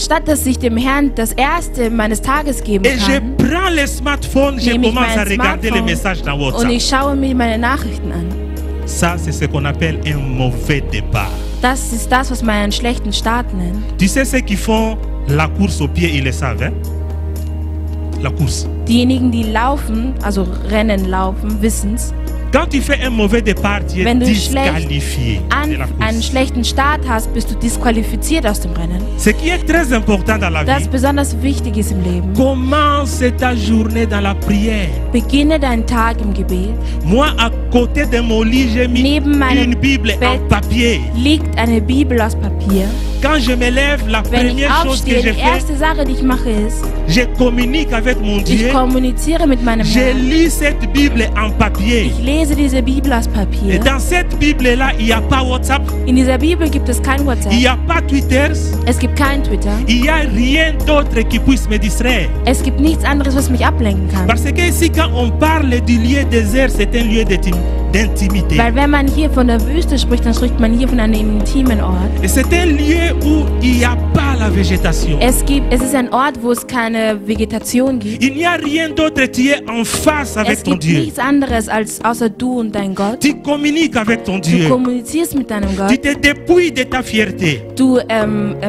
Statt dass ich dem Herrn das Erste meines Tages geben Et je kann, prends le smartphone, je nehme ich commence à mein regarder les Smartphone messages dans und WhatsApp. ich schaue mir meine Nachrichten an. Ça, c'est ce qu'on appelle un mauvais départ. Das ist das, was man einen schlechten Start nennt. Tu sais ceux qui font la course au pied, ils le savent, hein? La course. Diejenigen, die laufen, also Rennen laufen, wissen's. Quand tu fais un mauvais départ, tu es Wenn du disqualifié de la einen course. schlechten Start hast, bist du disqualifiziert aus dem Rennen. Ce qui est très important dans la Das vie, besonders wichtig ist im Leben. commence ta journée dans la prière. Beginne deinen Tag im Gebet. Moi, à côté de mon lit, j'ai mis Neben meinem une Bible en Bett papier. liegt eine Bibel aus Papier. Quand je me lève, la Wenn ich première chose que aufstehe, je die fais, erste Sache, die ich mache, ist, je communique avec mon ich Dieu. kommuniziere mit meinem Je Herrn. lis cette Bible en papier. Ich lese diese Bibel aus Et Papier. dans cette Bible-là, il n'y a pas WhatsApp, In dieser Bibel gibt es kein il n'y WhatsApp. a pas Twitter, Es gibt kein Twitter. il n'y a rien d'autre qui puisse me distraire. Es gibt nichts anderes, was mich ablenken kann. Parce que ici, quand on parle du lieu désert, c'est un lieu d'intimité. Weil wenn man hier von der Wüste spricht, dann spricht man hier von einem intimen Ort. Et c'est un lieu où il n'y a pas la végétation. Es ist ein Ort, wo es keine Vegetation gibt. Il n'y a rien d'autre, tu es en face avec Es ton gibt Dieu. nichts anderes als außer du und dein Gott. Tu communiques avec ton Du Dieu. kommunizierst mit deinem Tu Gott. te dépouilles de ta fierté. Du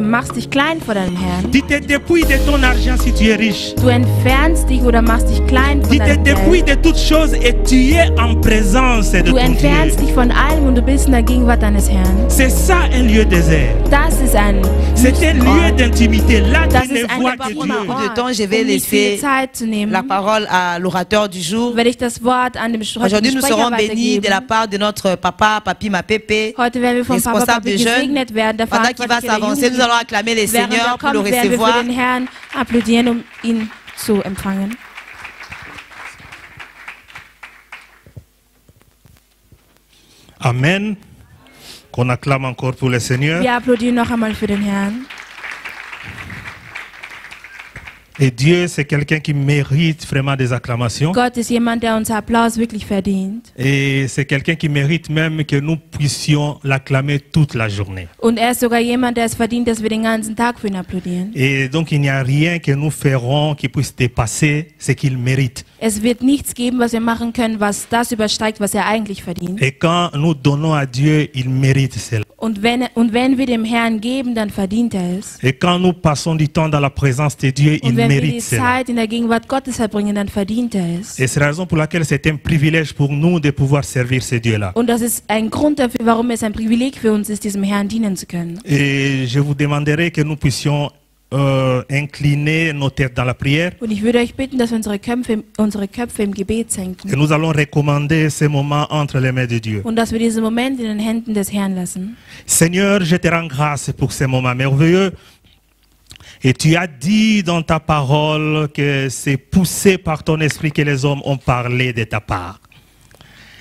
machst dich klein vor deinem Herrn. Tu te dépouilles de ton argent si tu es riche. Du entfernst dich oder machst dich klein Tu von te deinem dépouilles Geld. de toutes choses et tu es en présence de Du ton Dieu. entfernst dich von allem und du bist in der Gegenwart deines Herrn. C'est ça un lieu désert. Das ist ein C'est un lieu Ort. d'intimité. Là, Das tu ist ne ein vois que intimer Dieu. Ort. de temps, je vais Um nicht viel laisser Zeit zu nehmen, la parole à l'orateur du jour. werde ich das Wort an dem Aujourd'hui, nous Sprecher serons bénis de la weitergeben. part de notre papa, Papi Mapepe, Heute werden wir vom Papa responsable Papi des jeunes. gesegnet werden, der Pendant qu'il va Verantwortliche der s'avancer, nous Jugend. allons acclamer les Während er seigneurs pour le kommt, werden wir für recevoir. den Herrn applaudieren, um ihn zu empfangen. Amen. Qu'on acclame encore pour le Seigneur. Wir applaudieren noch einmal für den Herrn. Et Dieu, c'est quelqu'un qui mérite vraiment des acclamations. Gott ist jemand, der unser Applaus wirklich verdient. Et c'est quelqu'un qui mérite même que nous puissions l'acclamer toute la journée. Und er ist sogar jemand, der es verdient, dass wir den ganzen Tag für ihn applaudieren. Et donc, il n'y a rien que nous ferons qui puisse dépasser ce qu'il mérite. Es wird nichts geben, was wir machen können, was das übersteigt, was er eigentlich verdient. Et quand nous donnons à Dieu, il mérite cela. Und wenn wir dem Herrn geben, dann verdient er es. Et quand nous passons du temps dans la présence de Dieu, il Und wenn wir die mérite cela. Zeit in der Gegenwart Gottes verbringen, dann verdient er es. Et c'est la raison pour laquelle c'est un privilège pour nous de pouvoir servir ce Dieu-là. Und das ist ein Grund dafür, warum es ein Privileg für uns ist, diesem Herrn dienen zu können. Et je vous demanderai que nous puissions incliner nos têtes dans la prière. Und ich würde euch bitten, dass wir unsere Köpfe im Gebet Que senken. nous allons recommander ces moments entre les mains de Dieu. Und dass wir diesen Moment in den Händen des Herrn lassen. Seigneur, je te rends grâce pour ces moments merveilleux. Et tu as dit dans ta parole que c'est poussé par ton esprit que les hommes ont parlé de ta part.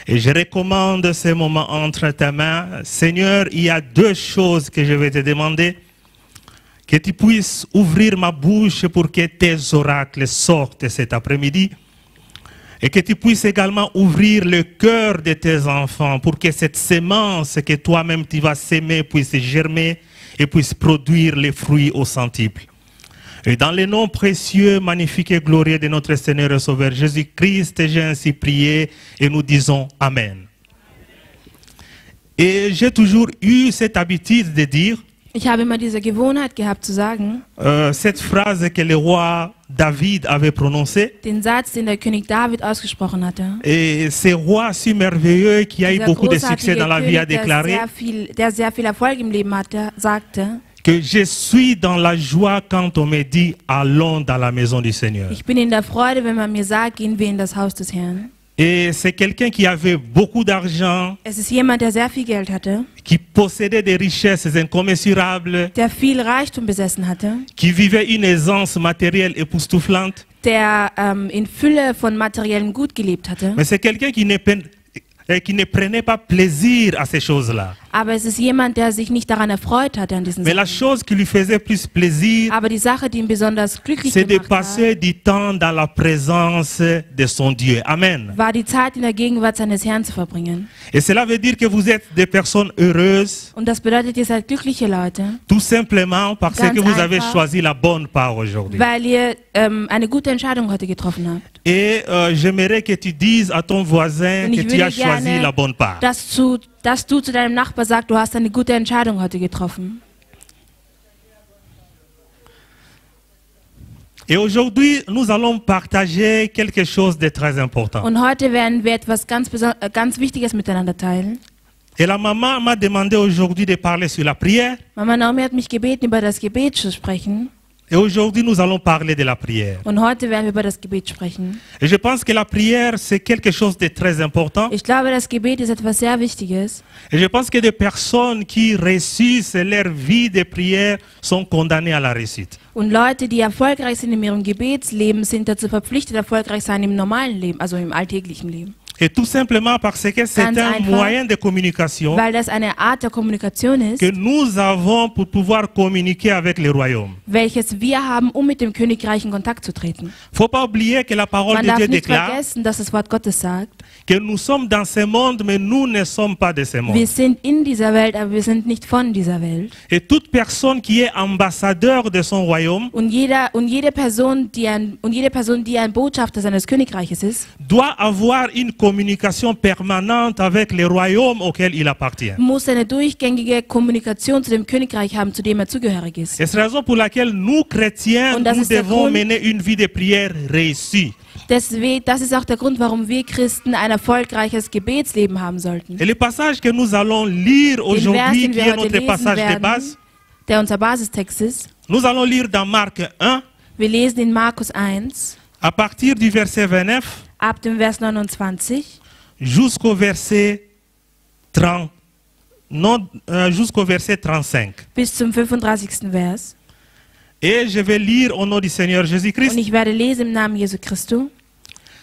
Et je recommande ces moments entre tes mains. Seigneur, il y a deux choses que je vais te demander. Que tu puisses ouvrir ma bouche pour que tes oracles sortent cet après-midi. Et que tu puisses également ouvrir le cœur de tes enfants pour que cette sémence que toi-même tu vas s'aimer puisse germer et puisse produire les fruits au centuple. Et dans le nom précieux, magnifique et glorieux de notre Seigneur et Sauveur Jésus-Christ, j'ai ainsi prié et nous disons Amen. Et j'ai toujours eu cette habitude de dire Ich habe immer diese Gewohnheit gehabt zu sagen, cette phrase que le roi David avait prononcée. den Satz, den der König David ausgesprochen hatte. Et ce roi si merveilleux qui a eu Dieser beaucoup de succès großartige dans la vie a König, déclaré der sehr viel Erfolg im Leben hatte, sagte, que je suis dans la joie quand on me dit allons dans la maison du Seigneur. ich bin in der Freude, wenn man mir sagt, gehen wir in das Haus des Herrn. Et c'est quelqu'un qui avait beaucoup d'argent, Es ist jemand, der sehr viel Geld hatte, qui possédait des richesses incommensurables, der viel Reichtum besessen hatte, qui vivait une aisance matérielle époustouflante. der in Fülle von materiellem Gut gelebt hatte. Mais c'est quelqu'un qui ne prenait pas plaisir à ces choses-là. Aber es ist jemand, der sich nicht daran erfreut hat an diesen Mais la Sachen. chose qui lui faisait plus plaisir, Aber die Sache, die ihn besonders glücklich c'est de gemacht hat, passer du temps dans la présence de son Dieu. Amen. war die Zeit in der Gegenwart seines Herrn zu verbringen. Et cela veut dire que vous êtes des personnes heureuses, Und das bedeutet, ihr seid glückliche Leute, tout simplement parce Ganz que vous avez einfach. choisi la bonne part aujourd'hui. weil ihr eine gute Entscheidung heute getroffen habt. Et j'aimerais que tu dises à ton voisin Und que ich tu as würde choisi gerne, la bonne part. dass du zu deinem Nachbar sagst, du hast eine gute Entscheidung heute getroffen. Et aujourd'hui, nous allons partager quelque chose de très important. Und heute werden wir etwas ganz Wichtiges miteinander teilen. Et la maman m'a demandé aujourd'hui de parler sur la prière. Mama Naomi hat mich gebeten, über das Gebet zu sprechen. Et aujourd'hui, nous allons parler de la prière. Und heute werden wir über das Gebet sprechen. Et je pense que la prière, c'est quelque chose de très important. Ich glaube, das Gebet ist etwas sehr Wichtiges. Et je pense que des personnes qui réussissent leur vie de prière sont condamnées à la réussite. Und Leute, die erfolgreich sind in ihrem Gebetsleben, sind dazu verpflichtet, erfolgreich sein im normalen Leben, also im alltäglichen Leben. Et tout simplement parce que c'est Ganz un einfach. moyen de communication Weil das eine Art der Kommunikation ist, que nous avons pour pouvoir communiquer avec le royaume. welches wir haben, um mit dem Königreich in Kontakt zu treten. Faut pas oublier que la parole Man de darf Dieu nicht déclare vergessen, dass das Wort Gottes sagt, que nous sommes dans ce monde, mais nous ne sommes pas de ce monde. wir sind in dieser Welt, aber wir sind nicht von dieser Welt. Et toute personne qui est ambassadeur de son royaume Und jede Person, die ein Botschafter seines Königreiches ist, doit avoir une communication permanente avec le royaume auquel il appartient. muss eine durchgängige Kommunikation zu dem Königreich haben, zu dem er zugehörig ist. Et c'est la raison pour laquelle nous, chrétiens, Und das nous ist der devons Grund- mener une vie de prière réussie. Deswegen, das ist auch der Grund, warum wir Christen ein erfolgreiches Gebetsleben haben sollten. Et le passage que nous allons lire Den Vers, aujourd'hui, den qui wir est heute notre lesen passage de werden, base, der unser Basistext ist, nous allons lire dans Marc 1, wir lesen in Markus 1, à partir du verset 29 ab dem Vers 29 jusqu'au verset 30, jusqu'au verset 35. bis zum 35. Vers. Et je vais lire au nom du Seigneur Und Jésus-Christ. ich werde lesen im Namen Jesu Christi.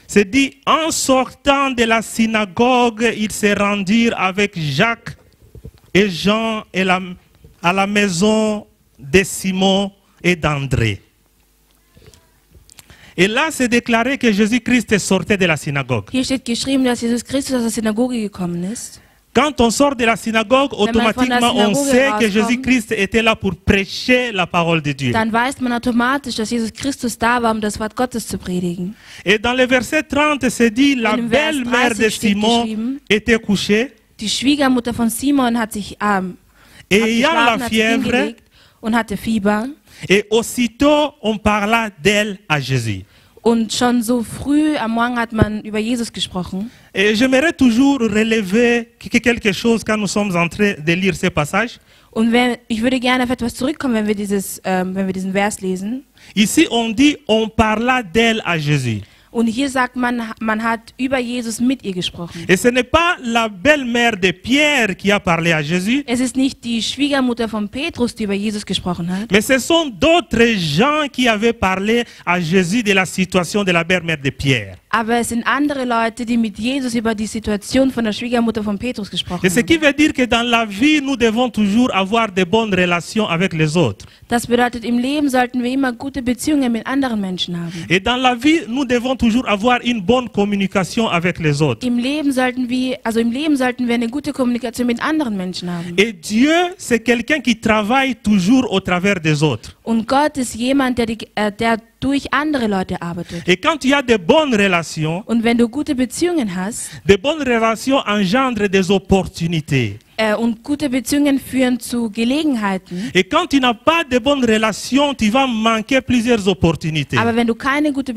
C'est dit, en sortant de la synagogue, ils se rendirent avec Jacques et Jean à la maison de Simon et d'André. Et là, c'est déclaré que Jésus-Christ sortait de la synagogue. Hier steht geschrieben, dass Jesus Christus aus der Synagoge gekommen ist. Quand on sort de la synagogue, automatiquement, on Synagoge sait que rauskommt, Jésus-Christ était là pour prêcher la parole de Dieu. Dann weiß man automatisch, dass Jesus Christus da war, um das Wort Gottes zu predigen. Et dans le verset 30, c'est dit, la Und im Vers belle-mère de 30 steht Simon geschrieben, était couchée, Die Schwiegermutter von Simon hat et ayant la geschlafen, hat sich fièvre, hingelegt und hatte Fieber. et aussitôt on parla d'elle à Jésus. Und schon so früh am Morgen hat man über Jesus gesprochen. Et j'aimerais toujours relever quelque chose quand nous sommes en train de lire ce passage. Und ich würde gerne auf etwas zurückkommen, wenn wir diesen Vers lesen. Ici, on dit, on parla d'elle à Jésus. Und hier sagt man, man hat über Jesus mit ihr gesprochen. Et ce n'est pas la belle-mère de Pierre qui a parlé à Jésus, Es ist nicht die Schwiegermutter von Petrus, die über Jesus gesprochen hat, mais ce sont d'autres gens qui avaient parlé à Jésus de la situation de la belle-mère de Pierre. aber es sind andere Leute, die mit Jesus über die Situation von der Schwiegermutter von Petrus gesprochen Et ce qui haben. veut dire que dans la vie, nous devons toujours avoir de bonnes relations avec les autres. Das bedeutet, im Leben sollten wir immer gute Beziehungen mit anderen Menschen haben. Et dans la vie, nous devons toujours avoir une bonne communication avec les autres. Im Leben sollten wir eine gute Kommunikation mit anderen Menschen haben. Et Dieu, c'est quelqu'un qui travaille toujours au travers des autres. Und Gott ist jemand, der durch andere Leute arbeitet. Et quand il y a de bonnes relations, Und wenn du gute Beziehungen hast, de bonnes relations engendrent des opportunités. und gute Beziehungen führen zu Gelegenheiten. Et quand tu n'as pas de bonnes relations, tu vas manquer plusieurs opportunités. Aber wenn du keine gute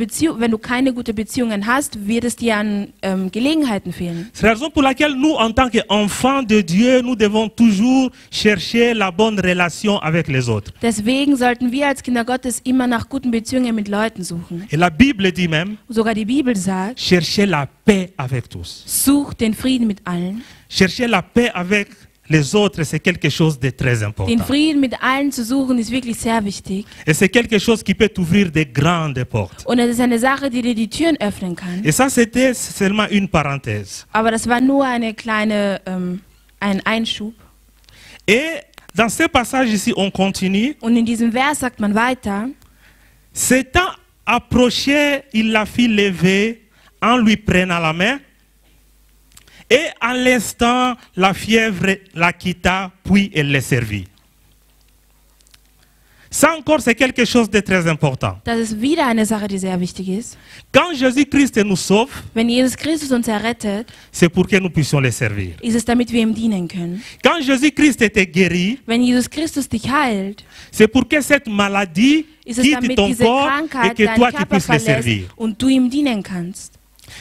Beziehungen hast, wird es dir an Gelegenheiten fehlen. C'est la raison pour laquelle nous, en tant qu'enfants de Dieu, nous devons toujours chercher la bonne relation avec les autres. Deswegen sollten wir als Kinder Gottes immer nach guten Beziehungen mit Leuten suchen. Et la Bible dit même, Sogar die Bibel sagt, cherchez la paix avec tous. such den Frieden mit allen. Chercher la paix avec les autres, c'est quelque chose de très Den important. Frieden mit allen zu suchen, ist wirklich sehr wichtig. Et c'est quelque chose qui peut t'ouvrir de grandes portes. Und es ist eine Sache, die dir die Türen öffnen kann. Et ça, c'était seulement une parenthèse. Aber das war nur ein Einschub. Et dans ce passage ici, on continue. Und in diesem Vers sagt man weiter, S'étant approché, il la fit lever en lui prenant la main. Et à l'instant, la fièvre la quitta, puis elle les servit. Ça encore, c'est quelque chose de très important. das ist wieder eine Sache, die sehr wichtig ist. Quand Jésus-Christ nous sauve, Wenn Jesus Christus uns errettet, c'est pour que nous puissions les servir. ist es, damit wir ihm dienen können. Quand Jésus-Christ était guéri, Wenn Jesus Christus dich heilt, c'est pour que cette maladie ist es, quitte damit ton diese corps et Krankheit que deinen toi tu Körper puisses les verlässt servir. und du ihm dienen kannst.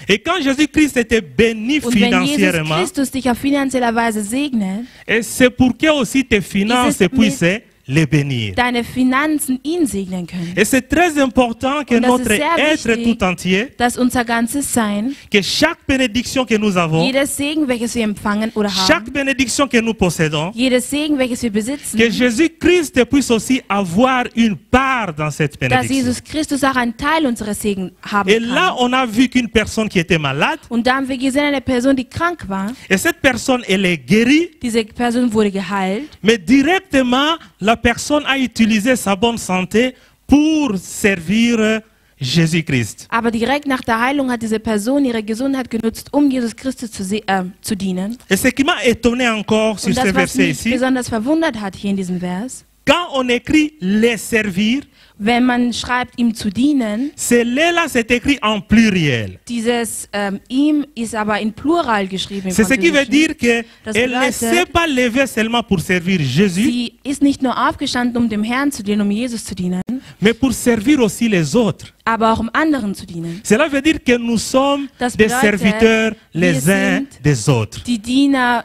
Et quand Jésus-Christ était béni Und wenn Jesus financièrement, Christus dich auf finanzieller Weise segnet, et c'est pour que aussi tes finances Dieses puissent les bénir. deine Finanzen ihn segnen können. Et c'est très important que Und das notre ist sehr être wichtig, tout entier, dass unser ganzes Sein, que chaque bénédiction que nous avons, jedes Segen, welches wir empfangen oder chaque haben, bénédiction que nous possédons, jedes Segen, welches wir besitzen, que Jésus-Christ puisse aussi avoir une part dans cette dass bénédiction. Jesus Christus auch einen Teil unseres Segen haben Et là, kann. on a vu qu'une personne qui était malade, Und da haben wir gesehen, eine Person, die krank war, et cette personne, elle est guérie, diese Person wurde geheilt, mais directement, la personne a utilisé sa bonne santé pour servir Jésus-Christ. aber direkt nach der Heilung hat diese Person ihre Gesundheit genutzt, um Jesus Christus zu dienen. Et ce qui m'a étonné encore sur Und ce das, was verset mich ici, besonders verwundert hat hier in diesem Vers, quand on écrit les servir, wenn man schreibt, ihm zu dienen, c'est là, c'est écrit en pluriel. dieses ihm ist aber in Plural geschrieben. Im C'est ce qui veut Französischen. dire Das qu'elle ne bedeutet, s'est pas levée seulement pour servir Jésus, Sie ist nicht nur aufgestanden, um dem Herrn zu dienen, um Jesus zu dienen, mais pour servir aussi les autres. aber auch um anderen zu dienen. Cela veut dire que nous sommes Das des bedeutet, serviteurs les wir uns sind des autres. Die Diener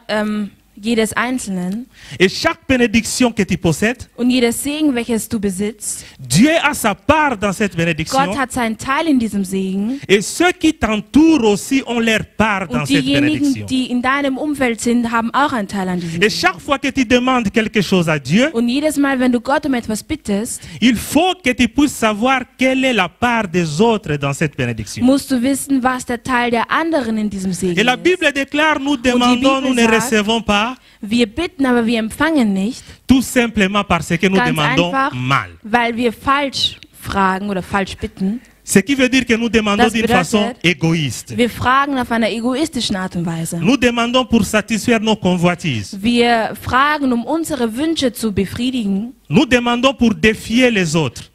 jedes Einzelnen Et chaque bénédiction que tu possèdes, und jedes Segen, welches du besitzt, Dieu a sa part dans cette bénédiction. Gott hat seinen Teil in diesem Segen. Et ceux qui t'entourent aussi ont leur part dans Und cette diejenigen, bénédiction. die in deinem Umfeld sind, haben auch einen Teil an diesem Et Segen. chaque fois que tu demandes quelque chose à Dieu, Und jedes Mal, wenn du Gott um etwas bittest, il faut que tu puisses savoir quelle est la part des autres dans cette bénédiction. musst du wissen, was der Teil der anderen in diesem Segen Et la ist. Bible déclare, nous demandons, nous ne sagt, recevons pas, Wir bitten, aber wir empfangen nicht, tout simplement parce que nous ganz demandons einfach, mal. weil wir falsch fragen oder falsch bitten. Ce qui veut dire que nous demandons Das d'une bedeutet, façon égoïste. Wir fragen auf einer egoistischen Art und Weise. Nous demandons pour satisfaire nos convoitises. Wir fragen, um unsere Wünsche zu befriedigen. Nous demandons pour défier les autres.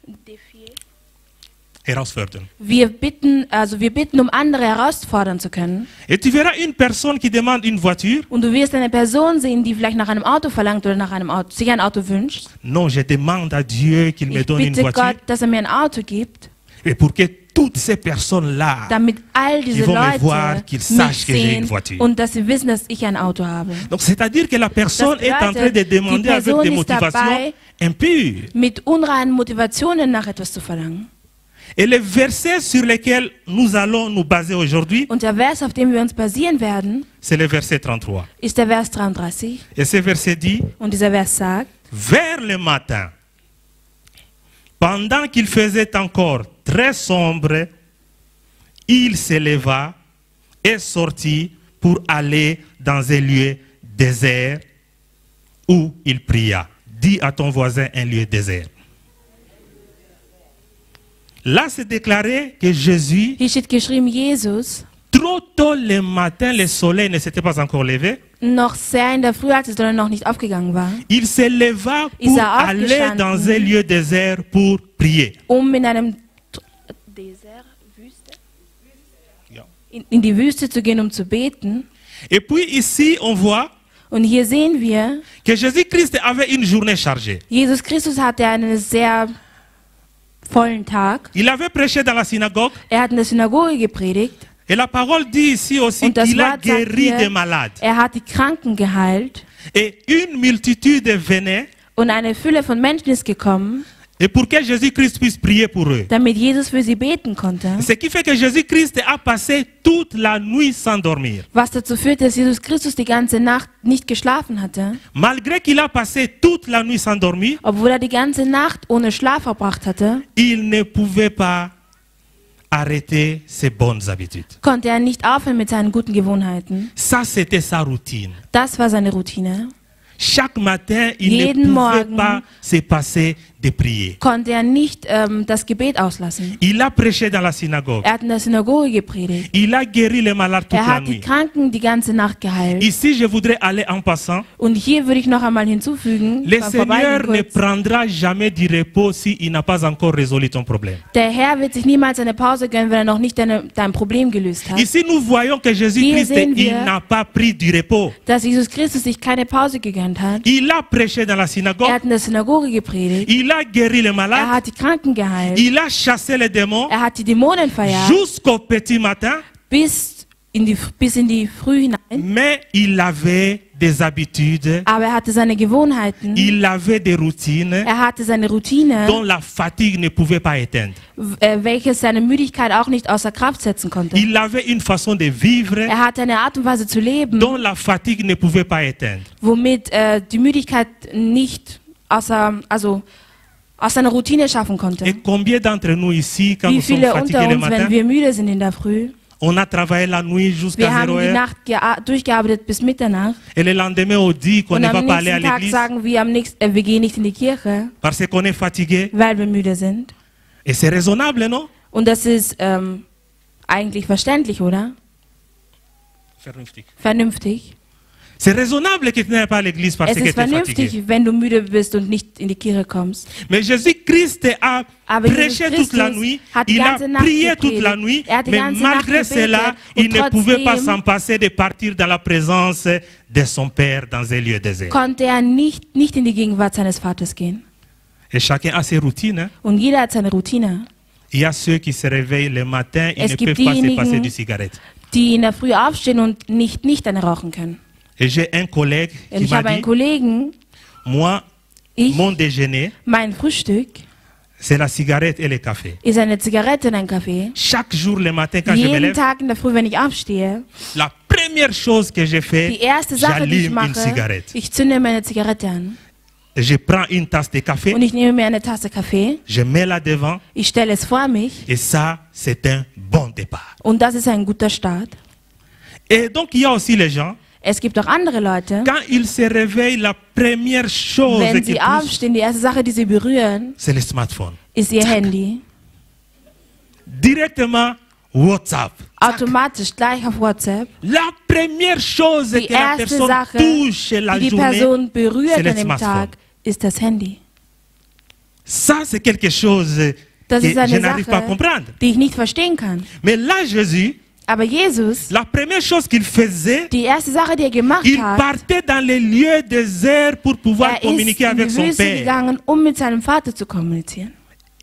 Herausfordern. Wir bitten, um andere herausfordern zu können. Et tu verras une personne qui demande une voiture. Und du wirst eine Person sehen, die vielleicht nach einem Auto verlangt oder nach einem Auto, sich ein Auto wünscht. Non, je demande à Dieu qu'il me Ich donne une bitte voiture. Gott, dass er mir ein Auto gibt, Et pour que toutes ces personnes-là, damit all diese Ils vont me Leute voir, qu'ils mich sachent que j'ai une sehen voiture. und dass sie wissen, dass ich ein Auto habe. donc c'est-à-dire que la personne Das est en train de bedeutet, demander die avec Person des ist motivations dabei, impures. mit unreinen Motivationen nach etwas zu verlangen. Et le verset sur lequel nous allons nous baser aujourd'hui, Und der Vers, auf dem wir uns basieren werden, c'est le verset 33. ist der Vers 33. Et ce verset dit, Und dieser Vers sagt, vers le matin, pendant qu'il faisait encore très sombre, il se leva et sortit pour aller dans un lieu désert où il pria. Dis à ton voisin un lieu désert. Là, c'est déclaré que Jésus, hier steht geschrieben, Jesus, trop tôt le matin, le soleil ne s'était pas encore levé. noch sehr in der Früh, als die Sonne noch nicht aufgegangen war, Il se leva Ist pour er aller aufgestanden. dans un lieu désert pour prier. in einem Desert, Wüste, Ja. in die Wüste zu gehen, um zu beten. Et puis ici, on voit Und hier sehen wir, que Jésus-Christ avait une journée chargée. Jesus Christus hatte einen sehr vollen Tag. Il avait prêché dans la synagogue Er hat in der Synagoge gepredigt. et la parole dit ici aussi Und das qu'il a Wort sagt guéri hier, des malades. er hat die Kranken geheilt. Et une multitude venait Und eine Fülle von Menschen ist gekommen, et pour que Jésus-Christ puisse prier pour eux. damit Jesus für sie beten konnte. Ce qui fait que Jésus-Christ a passé toute la nuit sans dormir. Was dazu führt, dass Jesus Christus die ganze Nacht nicht geschlafen hatte. Malgré qu'il a passé toute la nuit sans dormir, Obwohl er die ganze Nacht ohne Schlaf verbracht hatte, il ne pouvait pas arrêter ses bonnes habitudes. konnte er nicht aufhören mit seinen guten Gewohnheiten. Ça, c'était sa routine. Das war seine Routine. Chaque matin, il ne Jeden pouvait Morgen pas se passer de prier. konnte er nicht das Gebet auslassen. Il a prêché dans la synagogue. Er hat in der Synagoge gepredigt. Il a guéri les malades toute Er la hat die nuit. Kranken die ganze Nacht geheilt. Ici, je voudrais aller en passant. Und hier würde ich noch einmal hinzufügen, Le beim Seigneur Vorbeigehen ne kurz, prendra jamais du repos s'il n'a pas encore résolu ton problème. der Herr wird sich niemals eine Pause gönnen, wenn er noch nicht dein Problem gelöst hat. Ici, nous voyons que Jésus-Christ, Hier sehen wir, il n'a pas pris du repos. Dass Jesus Christus sich keine Pause gegönnt hat. Il a prêché dans la Er synagogue. hat in der Synagoge gepredigt. Il a guéri les Er malades. hat die Kranken geheilt. Il a chassé les démons Er hat die Dämonen verjagt jusqu'au petit matin. bis in die Früh hinein. Mais il avait des habitudes. Aber er hatte seine Gewohnheiten. Il avait des routines Er hatte seine Routine, dont la fatigue ne pouvait pas éteindre. welche seine Müdigkeit auch nicht außer Kraft setzen konnte. Il avait une façon de vivre Er hatte eine Art und Weise zu leben, dont la fatigue ne pouvait pas éteindre. womit die Müdigkeit nicht aus seiner Routine schaffen konnte. Et combien d'entre nous ici, quand Wie nous sommes viele fatigués unter le uns, wenn matin, wir müde sind in der Früh, on a travaillé la nuit jusqu'à wir haben 0 die heure, Nacht durchgearbeitet bis Mitternacht et le lendemain on dit qu'on und ne va am pas aller à nächsten Tag l'église sagen wir, wir gehen nicht in die Kirche, parce qu'on est fatigué. weil wir müde sind. Et c'est raisonnable, non? Und das ist eigentlich verständlich, oder? Vernünftig. Vernünftig. C'est raisonnable que tu n'ailles pas à l'église parce Es que ist tu es fatigué. vernünftig, wenn du müde bist und nicht in die Kirche kommst. Mais Jésus-Christ a Aber Jesus prêché toute la Christus nuit, hat die il a ganze Nacht prié toute la gepredigt. nuit, Er hat die mais ganze Nacht malgré gebetet cela, und il ne pouvait pas trotzdem s'en passer de partir dans la présence de son Père dans un lieu désert. konnte er nicht in die Gegenwart seines Vaters gehen. Et chacun a ses routines. Hein. Und jeder hat seine Routine. Il y a ceux qui se réveillent le matin, ils Es ne gibt peuvent pas se diejenigen, passer du cigarette. Die in der Früh aufstehen und nicht eine rauchen können. Et j'ai un collègue Und qui ich m'a habe einen dit, Kollegen, moi, mon déjeuner, mein Frühstück c'est la cigarette et le café. ist eine Zigarette und ein Kaffee. Chaque jour le matin quand je me Jeden lève, Tag in der Früh, wenn ich aufstehe, la première chose que je fais, die erste Sache, die ich j'allume une mache, cigarette. ich zünde mir eine Zigarette an. Je prends une tasse de café, Und ich nehme mir eine Tasse Kaffee, je mets là devant, ich stelle es vor mich et ça, c'est un bon départ. und das ist ein guter Start. Et donc, il y a aussi les gens, Es gibt auch andere Leute, quand ils se réveillent, la première chose wenn qui sie pousse, aufstehen, die erste Sache, die sie berühren, c'est le smartphone. ist ihr Handy. Directement, WhatsApp. Automatisch gleich auf WhatsApp. La première chose Die que la erste personne Sache, touche la die die journée, Person berührt c'est le an dem smartphone. Tag, ist das Handy. Ça, c'est quelque chose Das que ist je eine n'arrive pas à Sache, comprendre. die ich nicht verstehen kann. Mais là, Jésus, Aber Jesus, la première chose qu'il faisait, die erste Sache, die er gemacht il hat, partait dans les lieux déserts pour pouvoir er ist communiquer in die avec son Wüste Père. gegangen, um mit seinem Vater zu kommunizieren.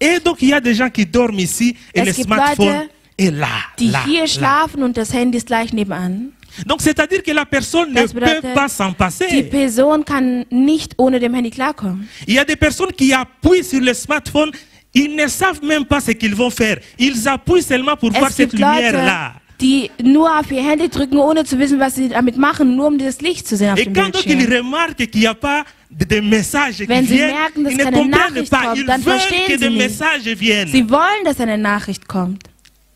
Et donc, il y a des gens qui dorment ici et Es le gibt smartphone Leute, est là. Die là, hier là. schlafen und das Handy ist gleich nebenan. Donc, c'est-à-dire que la personne ne Das peut bedeutet, pas s'en Die passer. Person kann nicht ohne dem Handy klarkommen. Il y a des personnes qui appuient sur le smartphone, ils ne savent même pas ce qu'ils vont faire. Ils appuient seulement pour voir Es cette gibt Leute, lumière-là. die nur auf ihr Handy drücken, ohne zu wissen, was sie damit machen, nur um das Licht zu sehen auf Et dem quand donc ils Bildschirm. remarquent qu'il n'y a pas de messages qui Wenn sie viennent, merken, dass ils ne keine comprennent Nachricht pas. kommt, Ils dann veulent verstehen que sie des nicht. messages viennent. Sie wollen, dass eine Nachricht kommt.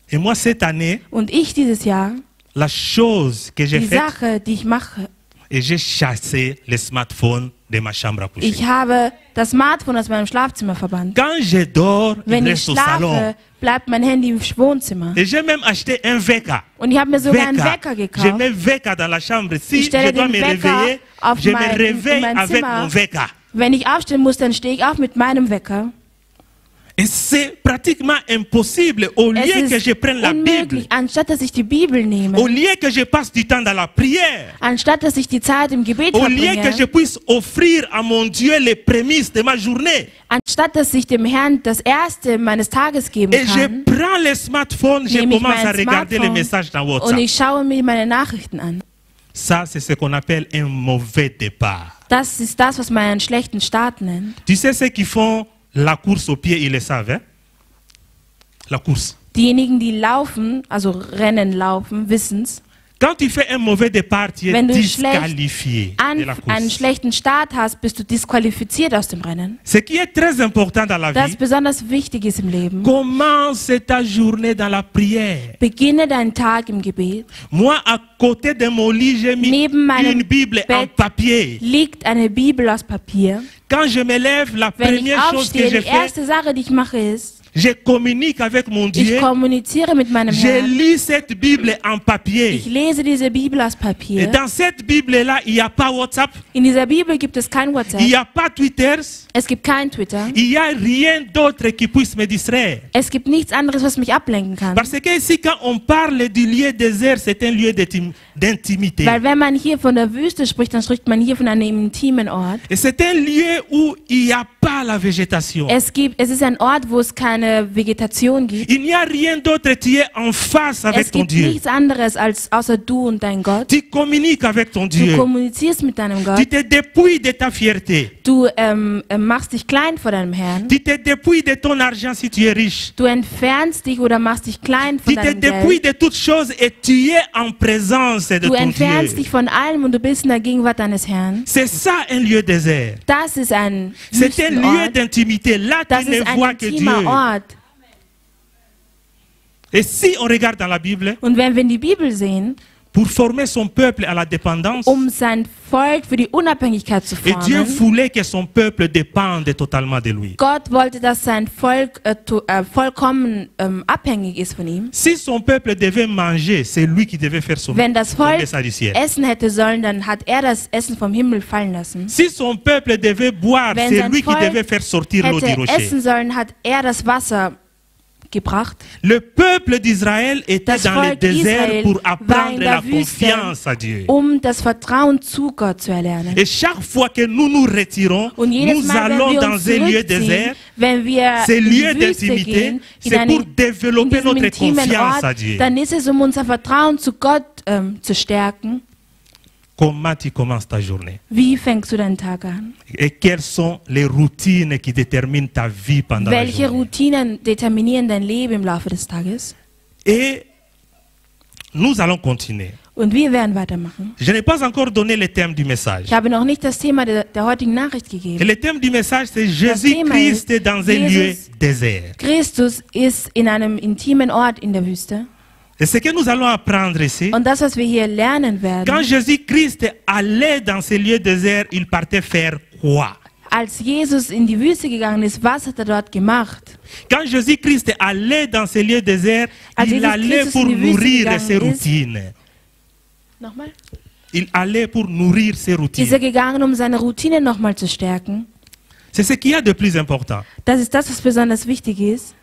Et moi, cette année, Und ich dieses Jahr, la chose que j'ai die faite, Sache, die ich mache, et j'ai chassé le smartphone de ma chambre à coucher. ich habe das Smartphone aus meinem Schlafzimmer verbannt. Quand je dors, il Wenn ich reste au salon. schlafe, bleibt mein Handy im Wohnzimmer. Et j'ai même acheté un Wecker. Und ich habe mir sogar einen Wecker Je gekauft. mets Wecker dans la chambre. Si Ich stelle je dois den me Wecker réveiller, auf je me in réveille mein avec Zimmer. mon Wecker. Wenn ich aufstehen muss, dann stehe ich auf mit meinem Wecker. Et c'est pratiquement impossible. Au lieu Es que ist je prenne la Bible, unmöglich, anstatt dass ich die Bibel nehme, au lieu que je passe du temps dans la prière, anstatt dass ich die Zeit im Gebet au lieu que je verbringe, puisse offrir à mon Dieu les prémices de ma journée, anstatt dass ich dem Herrn das Erste meines Tages geben et je kann, prends le smartphone, je nehme ich commence à mein regarder les Smartphone messages dans und WhatsApp. ich schaue mir meine Nachrichten an. Ça, c'est ce qu'on appelle un mauvais départ. Das ist das, was man einen schlechten Start nennt. Tu sais, ceux qui font la course au pied, ils le savent, hein? La course. Diejenigen, die laufen, also Rennen laufen, wissen's. Quand tu fais un mauvais départ, tu es Wenn du disqualifié de la einen course. schlechten Start hast, bist du disqualifiziert aus dem Rennen. Ce qui est très important dans la Das vie, besonders wichtig ist im Leben. commence ta journée dans la prière. Beginne deinen Tag im Gebet. Moi, à côté de mon lit, j'ai mis Neben meinem une Bible en Bett papier. liegt eine Bibel aus Papier. Quand je me lève, la Wenn ich première chose que aufstehe, je die fais, erste Sache, die ich mache, ist, je communique avec mon ich Dieu. kommuniziere mit meinem Je Herrn. lis cette Bible en papier. Ich lese diese Bibel aus Et Papier. dans cette Bible-là, il n'y a pas WhatsApp, In dieser Bibel gibt es kein il n'y WhatsApp. a pas Twitter, Es gibt kein Twitter. il n'y a rien d'autre qui puisse me distraire. Es gibt nichts anderes, was mich ablenken kann. Parce que ici, quand on parle du lieu désert, c'est un lieu d'intimité. Weil wenn man hier von der Wüste spricht, dann spricht man hier von einem intimen Ort. Et c'est un lieu où il n'y a pas la végétation. Es ist ein Ort, wo es keine Vegetation gibt. Il n'y a rien d'autre, tu es en face avec Es ton gibt Dieu. nichts anderes als außer du und dein Gott. Tu communiques avec ton Du Dieu. kommunizierst mit deinem Tu Gott. te dépouilles de ta fierté. Du machst dich klein vor deinem Herrn. Tu te dépouilles de ton argent si tu es riche. Du entfernst dich oder machst dich klein von Tu te deinem dépouilles Geld. de toutes choses et tu es en présence de Du ton entfernst Dieu. dich von allem und du bist in der Gegenwart deines Herrn. C'est ça un lieu désert. Das ist ein C'est un lieu Wüstenort. d'intimité. Là, Das tu ne ist vois ein que Dieu. intimer Ort. Et si on regarde dans la Bible, Und wenn wir in die Bibel sehen, pour former son peuple à la dépendance, sein Volk für die Unabhängigkeit zu et Dieu formen, voulait que son peuple dépende totalement de lui. Gott wollte, dass sein Volk vollkommen abhängig ist von ihm. Si son peuple devait manger, c'est lui qui devait faire Wenn das tomber Volk ça du ciel. essen hätte sollen, dann hat er das Essen vom Himmel fallen lassen. Si son peuple devait boire, Wenn c'est sein lui qui Volk devait faire sortir l'eau du hätte rocher. essen sollen, hat er das Wasser gebracht. Le peuple d'Israël était Das dans le Volk désert Israel pour war apprendre in la der Wüste, confiance à Dieu. Das Vertrauen zu Gott zu erlernen. Et chaque fois que nous nous retirons, Und jedes nous Mal, wenn allons wir dans uns un lieu zurückziehen, désert. wenn wir Ces in lieux die Wüste d'intimité, gehen, c'est pour développer diesem notre intimen confiance à Ort, Dieu. dann ist es, um unser Vertrauen zu Gott zu stärken. Comment tu commences ta journée? Wie fängst du deinen Tag an? Et quelles sont les routines qui déterminent ta vie pendant la Welche journée? Routinen determinieren dein Leben im Laufe des Tages? Et nous allons continuer. Und wir werden weitermachen. Je n'ai pas encore donné le thème du message. Ich habe noch nicht das Thema der heutigen Nachricht Et gegeben. le thème du message, c'est Thema Jésus-Christ ist dans un lieu Jesus. désert. Christus ist in einem intimen Ort in der Wüste. Et ce que nous allons apprendre ici, Und das, was wir hier lernen werden, quand Jésus-Christ allait dans ce lieu désert, il partait faire quoi? als Jesus in die Wüste gegangen ist, was hat er dort gemacht? Quand Jésus-Christ allait dans ce lieu désert, Als il Jesus allait Christus pour in die Wüste nourrir gegangen ses ist, routines. Nochmal? Il allait pour nourrir ses Ist er routines. gegangen, um seine Routine nochmal zu stärken? C'est ce qu'il y a de plus important. Das ist das, was besonders wichtig ist.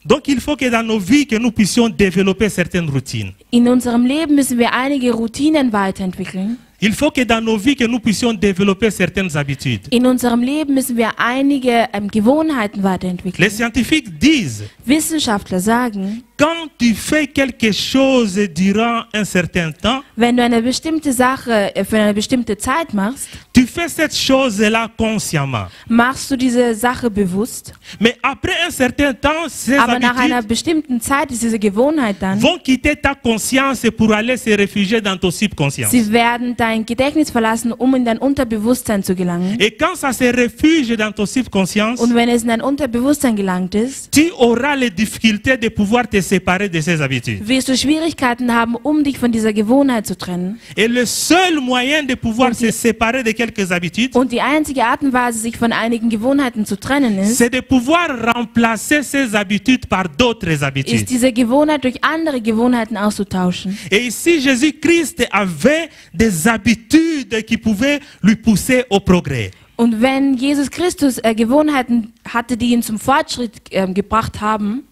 Donc il faut que dans nos vies, que nous puissions développer certaines routines. In unserem Leben müssen wir einige Routinen weiterentwickeln. Il faut que dans nos vies, que nous puissions développer certaines habitudes. In unserem Leben müssen wir einige Gewohnheiten weiterentwickeln. Les scientifiques disent, Wissenschaftler sagen, quand tu fais quelque chose durant un certain temps, wenn du eine bestimmte Sache für eine bestimmte Zeit machst, tu fais cette chose-là consciemment. machst du diese Sache bewusst. Mais après un certain temps, ces Aber nach einer habitudes bestimmten Zeit ist diese Gewohnheit dann, vont quitter ta conscience pour aller se réfugier dans ton subconscient. sie werden dein Gedächtnis verlassen, um in dein Unterbewusstsein zu gelangen. Et quand ça se réfugie dans ton subconscient, Und wenn es in dein Unterbewusstsein gelangt ist, tu auras les difficultés de pouvoir te séparer de ces habitudes. wirst du Schwierigkeiten haben, um dich von dieser Gewohnheit zu trennen. Et le seul moyen de pouvoir se séparer de quelques habitudes, Und die einzige Art und Weise, sich von einigen Gewohnheiten zu trennen, c'est de pouvoir remplacer ces habitudes par d'autres habitudes. ist diese Gewohnheit durch andere Gewohnheiten auszutauschen. Et ici, Jésus-Christ avait des habitudes qui pouvaient lui pousser au progrès. Und wenn Jesus Christus Gewohnheiten hatte, die ihn zum Fortschritt gebracht haben,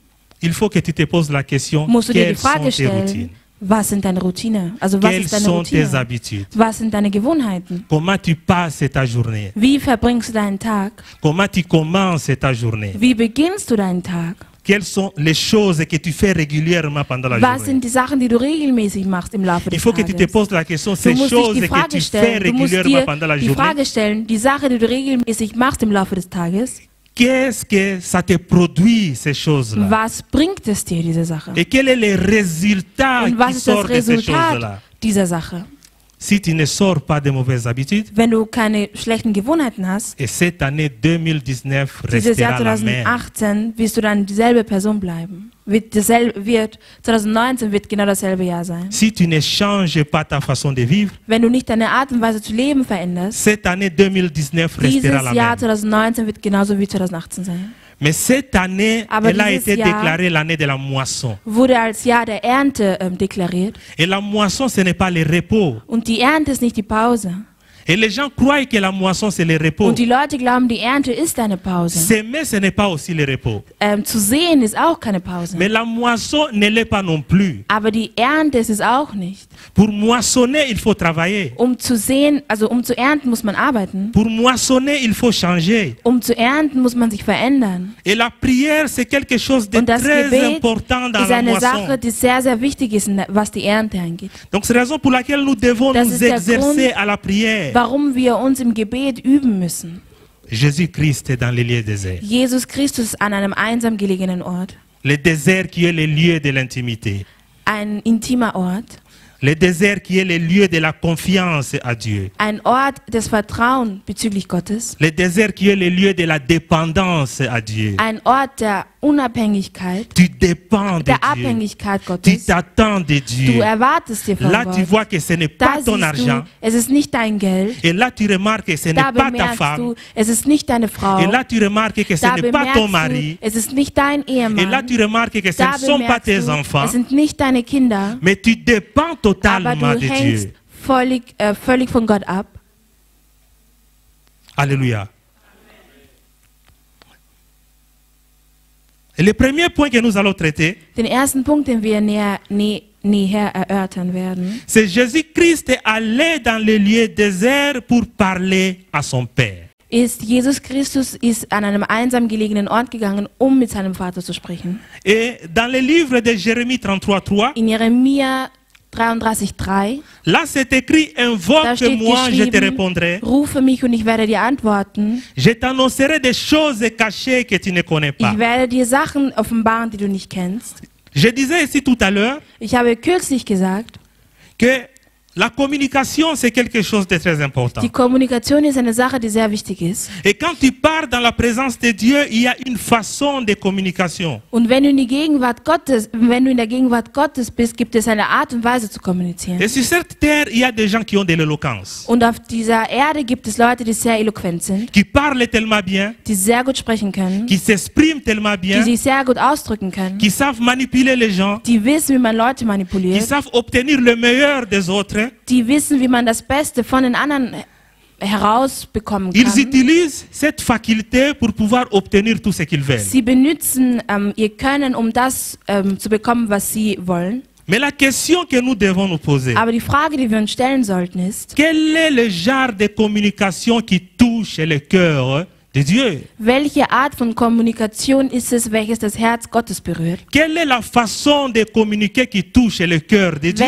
Il faut que tu te poses la question, musst du dir die quelles sont Frage tes stellen, routines? was sind deine Routine? Also was Quelles ist deine sont tes Routine? habitudes? Was sind deine Gewohnheiten? Comment tu passes ta journée? Wie verbringst du deinen Tag? Comment tu commences ta journée? Wie beginnst du deinen Tag? Quelles sont les choses que tu fais régulièrement pendant la Was journée? sind die Sachen, die du regelmäßig machst im Laufe Il des faut que tu te Tages? poses la question, Du ces musst dich choses die que Frage tu fais stellen, du musst régulièrement dir pendant la die journée, Frage stellen, die Sache, die du regelmäßig machst im Laufe des Tages, qu'est-ce que ça te produit, ces choses-là? Was bringt es dir, diese Sache? Et quel est le résultat Und was qui ist das sort de ces Resultat choses-là? dieser Sache? Si tu ne sors pas de mauvaises habitudes, Wenn du keine schlechten Gewohnheiten hast, et cette année 2019 dieses Jahr restera la même. 2018 wirst du dann dieselbe Person bleiben. 2019 wird genau dasselbe Jahr sein. Si tu ne changes pas ta façon de vivre, Wenn du nicht deine Art und Weise zu leben veränderst, cette année 2019 restera dieses la Jahr même. 2019 wird genauso wie 2018 sein. Mais cette année, Aber elle a dieses été Jahr déclarée l'année de la moisson. Wurde als Jahr der Ernte deklariert. Et la moisson, ce n'est pas le repos. Und die Ernte ist nicht die Pause. Et les gens croient que la moisson, c'est le repos. Und die Leute glauben, die Ernte ist eine Pause. S'aimer, ce n'est pas aussi le repos. Zu sehen ist auch keine Pause. Mais la moisson ne l'est pas non plus. Aber die Ernte ist es auch nicht. Pour moissonner, il faut travailler. Zu sehen, also zu ernten, muss man arbeiten. Pour moissonner, il faut changer. Zu ernten, muss man sich verändern. Et la prière, c'est quelque chose de Und das très Gebet important dans ist la eine moisson. Sache, die sehr, sehr wichtig ist, was die Ernte angeht. Donc c'est la raison pour laquelle nous devons Das nous ist der exercer Grund, à la prière. Warum wir uns im Gebet üben müssen. Jésus-Christ est dans les lieux déserts. Jesus Christus an einem einsam gelegenen Ort. Le désert qui est le lieu de l'intimité. Ein intimer Ort. Le désert qui est le lieu de la confiance à Dieu. Ein Ort des Vertrauens bezüglich Gottes. Le désert qui est le lieu de la dépendance à Dieu. Ein Ort der Unabhängigkeit, Tu dépends de der Dieu. Abhängigkeit Tu Gottes. t'attends de Dieu. Du erwartest dir von Là, tu Gott. vois que ce n'est Da pas ton siehst argent. du, es ist nicht dein Geld. Et là, tu remarques que ce n'est Da pas ta bemerkst femme. du, es ist nicht deine Frau. Et là, tu remarques que ce Da n'est pas ton bemerkst mari. du, es ist nicht dein Et là, Ehemann. tu remarques que ce Da ne sont pas bemerkst tes du, enfants. es sind nicht deine Kinder. Mais tu dépends Aber totalement du de hängst Dieu. völlig von Gott ab. Alléluia. Et le premier point que nous allons traiter, Den ersten Punkt, den wir näher erörtern werden, c'est Jésus-Christ est allé dans les lieux déserts pour parler à son Père. ist, Jesus Christus ist an einem einsam gelegenen Ort gegangen, um mit seinem Vater zu sprechen. Et dans le livre de Jérémie 33:3, In Jeremia 33,3, là c'est écrit, da invoque-moi, steht je te geschrieben, répondrai. rufe mich und ich werde dir antworten. Je t'annoncerai des choses cachées que tu ne connais pas. Ich werde dir Sachen offenbaren, die du nicht kennst. Je disais ici tout à l'heure Ich habe kürzlich gesagt, que la communication, c'est quelque chose de très important. die Kommunikation ist eine Sache, die sehr wichtig ist. Et quand tu pars dans la présence de Dieu, il y a une façon de communication. Und wenn du in der Gegenwart Gottes bist, gibt es eine Art und Weise zu kommunizieren. Et sur cette terre, il y a des gens qui ont de l'éloquence, Und auf dieser Erde gibt es Leute, die sehr eloquent sind, qui parlent tellement bien, die sehr gut sprechen können, qui s'expriment tellement die bien, sich sehr gut ausdrücken können, qui savent manipuler les gens, die wissen, wie man Leute qui manipuliert, savent obtenir le meilleur des autres. die wissen, wie man das Beste von den anderen herausbekommen Ils kann. utilisent cette faculté pour pouvoir obtenir tout ce qu'ils veulent. Sie benutzen ihr Können, um das zu bekommen, was sie wollen. Mais la question que nous devons nous poser, Aber die Frage, die wir uns stellen sollten, ist, quel est le genre de communication qui touche le cœur de Dieu? welche Art von Kommunikation ist es, welches das Herz Gottes berührt? Quelle est la façon de communiquer qui touche le cœur de Dieu?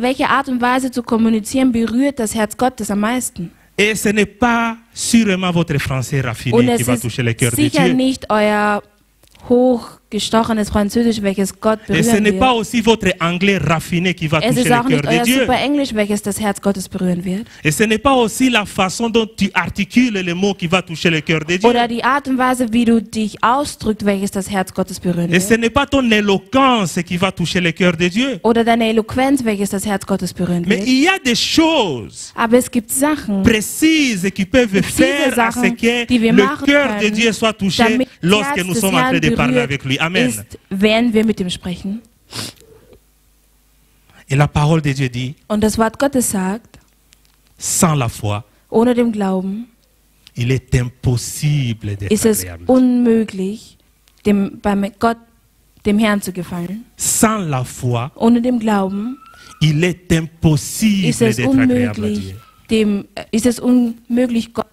Welche Art und Weise zu kommunizieren berührt das Herz Gottes am meisten? Et ce n'est pas sûrement votre français Und raffiné qui es va toucher le cœur ist de sicher Dieu. nicht euer hochgestochenes Französisch, welches Gott Et ce berühren n'est pas wird. aussi votre anglais raffiné qui va Es toucher ist le auch cœur nicht de euer Dieu. super Englisch, welches das Herz Gottes berühren wird. Et ce n'est pas aussi la façon dont tu articules les mots qui va toucher le cœur de Dieu. Oder die Art und Weise, wie du dich ausdrückst, welches das Herz Gottes berühren Et ce wird. n'est pas ton éloquence qui va toucher le cœur de Dieu. Oder deine Eloquenz, welches das Herz Gottes berühren Mais wird. il y a des choses Aber es gibt Sachen, précises qui peuvent faire à ce Sachen, que die wir le machen cœur de können, Dieu soit touché damit das lorsque Herz nous des sommes en train Herrn de parler berührt avec lui. Amen. ist, wenn wir mit ihm sprechen. Et la parole de Dieu dit, Und das Wort Gottes sagt, sans la foi, ohne dem Glauben il est impossible d'être ist es agréable. unmöglich, dem Herrn zu gefallen. Sans la foi, Ohne dem Glauben il est impossible ist es d'être agréable à unmöglich, Dieu. Gott,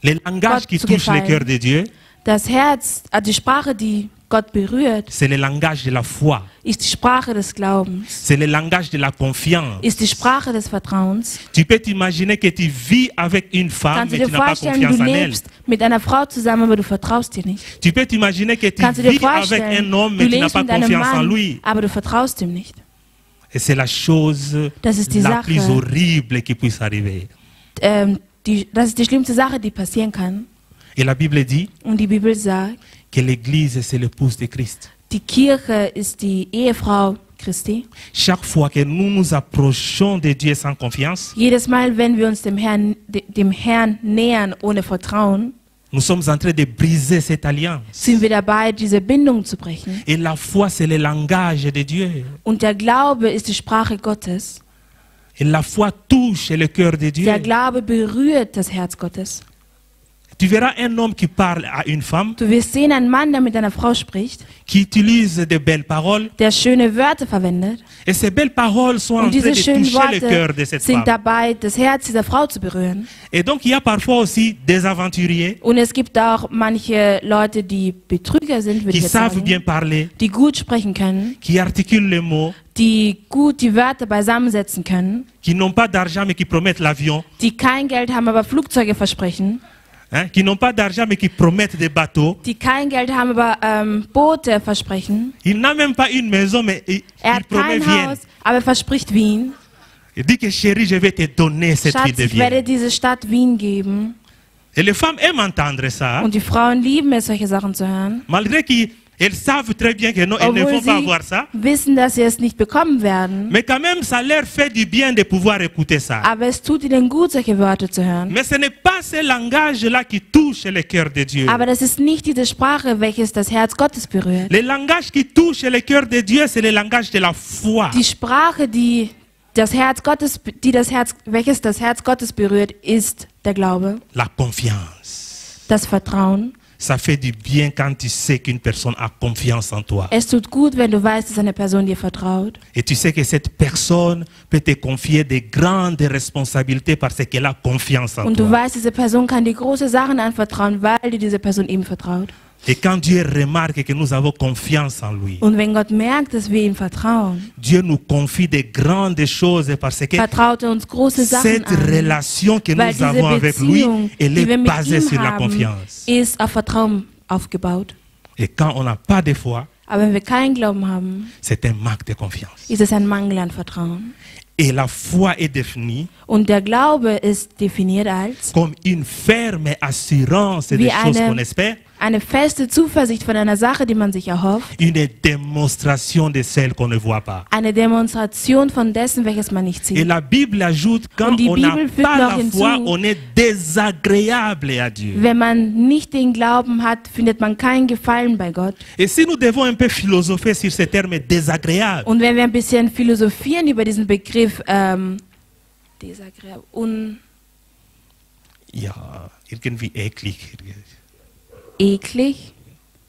Le langage Gott qui zu touche le gefallen. cœur de Dieu, das Herz, die Sprache, die Gott berührt, c'est le langage de la foi, ist die Sprache des Glaubens, c'est le langage de la confiance. ist die Sprache des Vertrauens. Tu peux t'imaginer que tu vis avec une femme, Kannst du mais dir tu n'as pas vorstellen, confiance du en elle. lebst mit einer Frau zusammen, aber du vertraust dir nicht. Tu peux t'imaginer que tu Kannst du dir vis avec vorstellen, un homme, du mais tu n'as lebst pas mit einem confiance en Mann, lui. aber du vertraust ihm nicht. Et c'est la chose Das ist die la Sache. plus horrible qui puisse arriver. Das ist die schlimmste Sache, die passieren kann. Et la Bible dit Und die Bibel sagt, que l'Église, c'est l'épouse de Christ. die Kirche ist die Ehefrau Christi. Chaque fois que nous nous approchons de Dieu sans confiance, Jedes Mal, wenn wir uns dem Herrn nähern ohne Vertrauen, nous sommes en train de briser cette alliance. sind wir dabei, diese Bindung zu brechen. Et la foi, c'est le langage de Dieu. Und der Glaube ist die Sprache Gottes. Et la foi touche le cœur de Dieu. Der Glaube berührt das Herz Gottes. Tu verras un homme qui parle à une femme, Du wirst sehen, einen Mann, der mit einer Frau spricht, qui utilise de belles paroles. der schöne Wörter verwendet. Et ces belles paroles sont en Und train diese de schönen toucher le cœur de Worte cette sind femme. dabei, das Herz dieser Frau zu berühren. Et donc, il y a parfois aussi des aventuriers Und es gibt auch manche Leute, die Betrüger sind, würde qui ich jetzt savent sagen, bien parler, die gut sprechen können, qui articulent les mots, die gut die Wörter beisammensetzen können, qui n'ont pas d'argent mais qui promettent l'avion, die kein Geld haben, aber Flugzeuge versprechen, hein, qui n'ont pas d'argent mais qui promettent des bateaux. die kein Geld haben, aber Boote versprechen. Il n'a même pas une maison mais il Er hat promet kein Vienne. Haus, aber er verspricht Wien. Il dit que chérie, je vais te donner cette ville Schatz, de ich werde Vienne. diese Stadt Wien geben. Et les femmes aiment entendre ça, Und die Frauen lieben es, solche Sachen zu hören. malgré qu'elles savent très bien que non, elles ne Obwohl vont pas sie avoir ça. wissen, dass sie es nicht bekommen werden. Mais quand même, ça leur fait du bien de pouvoir écouter ça. Aber es tut ihnen gut, solche Wörter zu hören. Mais ce n'est pas ce langage-là qui touche le cœur de Dieu. Aber das ist nicht diese Sprache, welches das Herz Gottes berührt. Le langage qui touche le cœur de Dieu, c'est le langage de la foi. Die Sprache, welches das Herz Gottes berührt, ist der Glaube, La confiance. das Vertrauen. Ça fait du bien quand tu sais qu'une personne a confiance en toi. Es tut gut, wenn du weißt, dass eine Person dir vertraut. Et tu sais que cette personne peut te confier des grandes responsabilités parce qu'elle a confiance en Und du toi. weißt, diese Person kann dir große Sachen anvertrauen, weil dir diese Person ihm vertraut. Et quand Dieu remarque que nous avons confiance en lui, Und wenn Gott merkt, dass wir ihm vertrauen, Dieu nous confie des grandes choses parce que vertraut er uns große Sachen cette an. relation que Weil nous diese avons avec lui, Beziehung, elle die wir est mit basée ihm sur la haben, confiance. ist auf Vertrauen aufgebaut. Et quand on n'a pas de foi, Aber wenn wir keinen Glauben haben, c'est un manque de confiance. ist es ein Mangel an Vertrauen. Et la foi est définie Und der Glaube ist definiert als comme une ferme assurance des Wie choses eine- qu'on espère, eine feste Zuversicht von einer Sache, die man sich erhofft, une démonstration de celle qu'on ne voit pas. eine Demonstration von dessen, welches man nicht Et sieht. la Bible ajoute, quand Und die on n'a Bibel fügt pas noch la hinzu, foi, on est désagréable à Dieu. Wenn man nicht den Glauben hat, findet man keinen Gefallen bei Gott. Et si nous devons un peu philosopher sur ce terme désagréable, Und wenn wir ein bisschen philosophieren über diesen Begriff, ja, irgendwie eklig. eklig,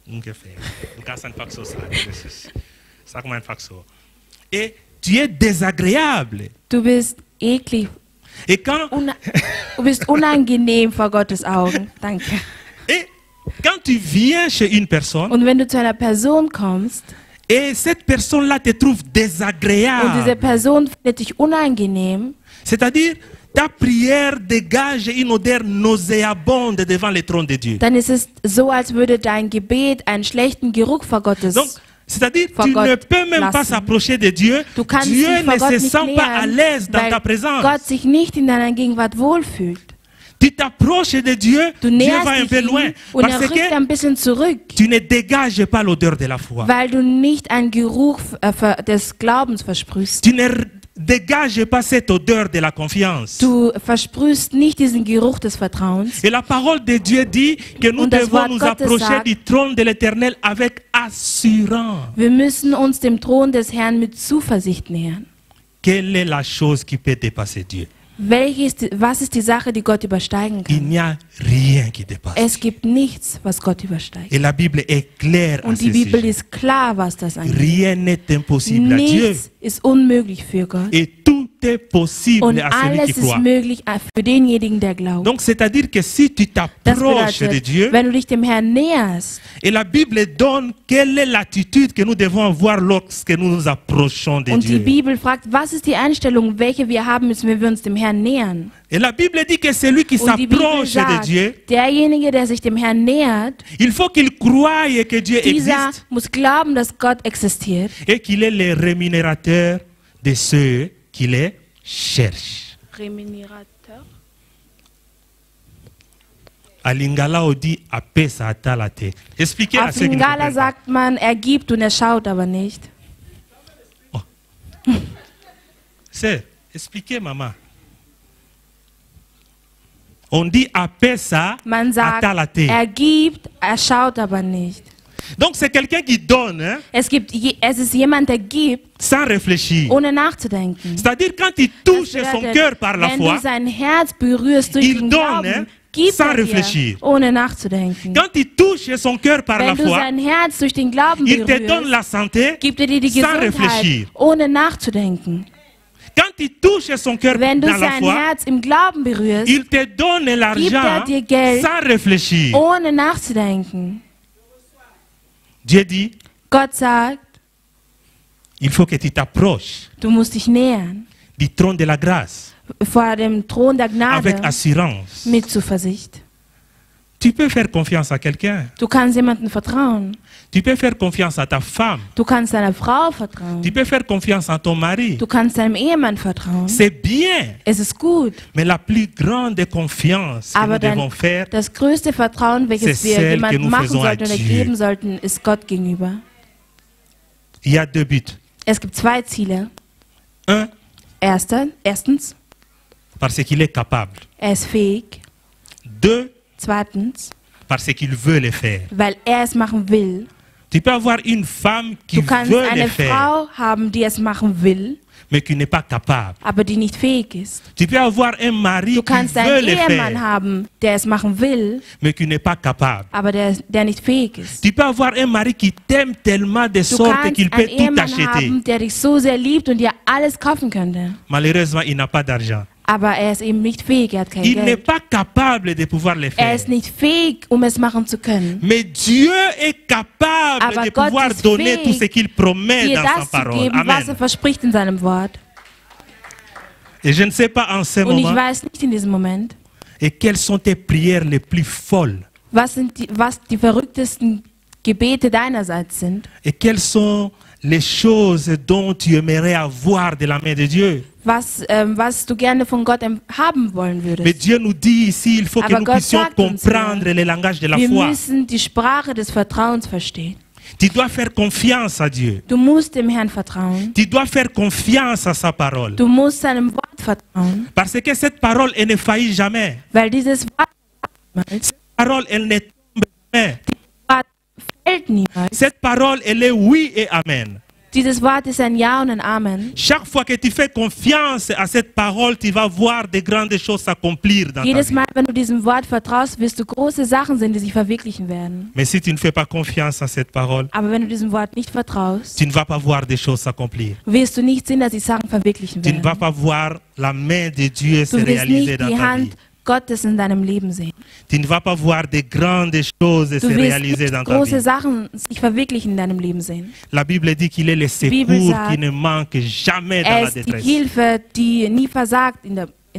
Ungefähr. Du kannst einfach so sagen. Sag mal einfach so. Et tu es désagréable. du bist eklig, Et quand, du bist unangenehm vor Gottes Augen. Danke. et quand tu viens chez une personne, Und wenn du zu einer Person kommst et cette personne-là te trouve und diese désagréable, Person findet dich unangenehm, c'est-à-dire ta prière dégage une odeur nauséabonde devant le trône de Dieu. dann ist es so, als würde dein Gebet einen schlechten Geruch vor Gottes. Donc, c'est-à-dire Vor tu Gott ne peux même pas lassen. s'approcher de Dieu. Du kannst Dieu dich vor ne Gott se nicht sent pas à nähern, l'aise dans weil ta présence. Gott sich nicht in deiner Gegenwart wohlfühlt. Tu t'approches de Dieu, Du Dieu näherst va un dich peu ihm loin. und er Parce rückt que ein bisschen zurück, tu ne dégages pas l'odeur de la foi. weil du nicht einen Geruch des Glaubens versprühst. Tu ne dégages pas cette odeur de la confiance. Du versprühst nicht diesen Geruch des Vertrauens. Et la parole de Dieu dit que nous Und das devons Wort nous Gottes approcher sagt, du trône de l'Éternel avec assurance. Wir müssen uns dem Thron des Herrn mit Zuversicht nähern. Quelle est la chose qui peut dépasser Dieu? Was ist die Sache, die Gott übersteigen Il kann? n'y a rien qui dépasse. Es gibt nichts, was Gott übersteigt. Et la Bible est claire à Und ce die Bibel sujet. ist klar, was das angeht. Rien n'est impossible à Dieu. Nichts ist unmöglich für Gott. Et tout est possible Und à celui qui alles ist croit. möglich für denjenigen, der glaubt. Donc c'est-à-dire que si tu Das t'approches de bedeutet, Dieu, wenn du dich dem Herrn näherst, et la Bible donne quelle est l'attitude que nous devons avoir lorsque nous nous approchons de und die Dieu. Bibel fragt, was ist die Einstellung, welche wir haben müssen, wenn wir uns dem Herrn nähern? Et la Bible dit que celui qui Und die Bibel s'approche de sagt, Dieu, derjenige, der sich dem Herrn nähert, il faut qu'il croie que Dieu dieser existe muss glauben, dass Gott existiert et qu'il est le rémunérateur de ceux qui les cherchent. Remunerateur. À Lingala, on dit apesa atalate. Expliquez à Auf ceux qui ne Lingala comprennent pas. sagt man, er gibt und er schaut aber nicht. C'est, expliquez maman. On dit apesa Man sagt, atalate. er gibt, er schaut aber nicht. Donc c'est quelqu'un qui donne hein, Es ist jemand, der gibt, sans réfléchir. ohne nachzudenken. C'est-à-dire quand il Das touche son bedeutet, cœur par la wenn foi, du sein Herz berührst durch il den donne, Glauben, gibt sans er dir, réfléchir. ohne nachzudenken. quand il touche son cœur par la Wenn du foi, sein Herz durch den Glauben il te donne berührst, la santé gibt er dir die sans Gesundheit, réfléchir. ohne nachzudenken. Quand il touche son cœur Wenn du dans la sein foi, Herz im Glauben berührst, il te donne l'argent dir Geld, sans réfléchir. ohne nachzudenken. Dieu dit, Gott sagt, il faut que tu t'approches du musst dich nähern du trône de la grâce vor dem Thron der Gnade avec assurance. mit Zuversicht. Tu peux faire confiance à quelqu'un. Du kannst jemandem vertrauen. Tu peux faire confiance à ta femme. Du kannst deiner Frau vertrauen. Tu peux faire confiance à ton mari. Du kannst deinem Ehemann vertrauen. C'est bien. Es ist gut. Mais la plus grande confiance que nous Aber devons faire, das größte Vertrauen, welches c'est wir celle que jemandem nous machen faisons à sollten oder Dieu. geben sollten, ist Gott gegenüber. il y a deux buts. Es gibt zwei Ziele. Un, Erstens, parce qu'il est capable. er ist fähig. Deux, Zweitens, parce qu'il veut le faire. weil er es machen will. Tu peux avoir une femme qui Du kannst veut le eine faire, Frau haben, die es machen will, mais qui n'est pas capable. aber die nicht fähig ist. Tu peux avoir un mari Du qui kannst veut einen le Ehemann faire, haben, der es machen will, mais qui n'est pas capable. aber der nicht fähig ist. Tu peux avoir un mari qui t'aime tellement de Du sorte kannst qu'il peut einen tout Ehemann acheter. haben, der dich so sehr liebt und dir alles kaufen könnte. Malheureusement, il n'a pas d'argent. Aber er ist eben nicht fähig, er hat kein Il n'est Geld. pas capable de pouvoir le Er faire. ist nicht fähig, um es machen zu können. Mais Dieu est capable Aber de Gott pouvoir ist donner fähig, tout ce qu'il promet dir dans sa das zu parole. geben, was er Amen. verspricht in seinem Wort. Et je ne sais pas en ce Und ich moment, weiß nicht in diesem Moment, et quelles sont tes prières les plus folles, was die verrücktesten Gebete deinerseits sind. et quelles sont les choses dont tu aimerais avoir de la main de Dieu. Was du gerne von Gott haben wollen Mais würdest. Dieu nous dit ici, il faut que Aber nous Gott puissions sagt uns comprendre le langage de la Wir foi. müssen die Sprache des Vertrauens verstehen. Tu dois faire confiance à Dieu. Du musst dem Herrn vertrauen. Tu dois faire confiance à sa parole. Du musst seinem Wort vertrauen. Parce que cette parole, elle ne faillit jamais. Weil dieses Wort Cette parole, elle ne tombe jamais. fällt niemals. Cette parole, elle est oui et amen. Dieses Wort ist ein Ja und ein Amen. Chaque fois que tu fais confiance à cette parole, tu vas voir de grandes choses s'accomplir dans ta Jedes vie. Mal, wenn du diesem Wort vertraust, wirst du große Sachen sehen, die sich verwirklichen werden. Mais si tu ne fais pas confiance à cette parole, Aber wenn du diesem Wort nicht vertraust, tu ne vas pas voir des choses s'accomplir. wirst du nicht sehen, dass die Sachen verwirklichen Tu ne vas werden. pas voir la main de Dieu se Du wirst réaliser nicht dans die ta vie. Hand Gottes in deinem Leben sehen. Tu ne vas pas voir de grandes choses se Du wirst réaliser nicht dans ta große vie. Sachen sich verwirklichen in deinem Leben sehen. La Bible dit qu'il est le Bibel secours sagt, qui ne manque jamais dans Er la ist die détresse. Hilfe, die nie versagt in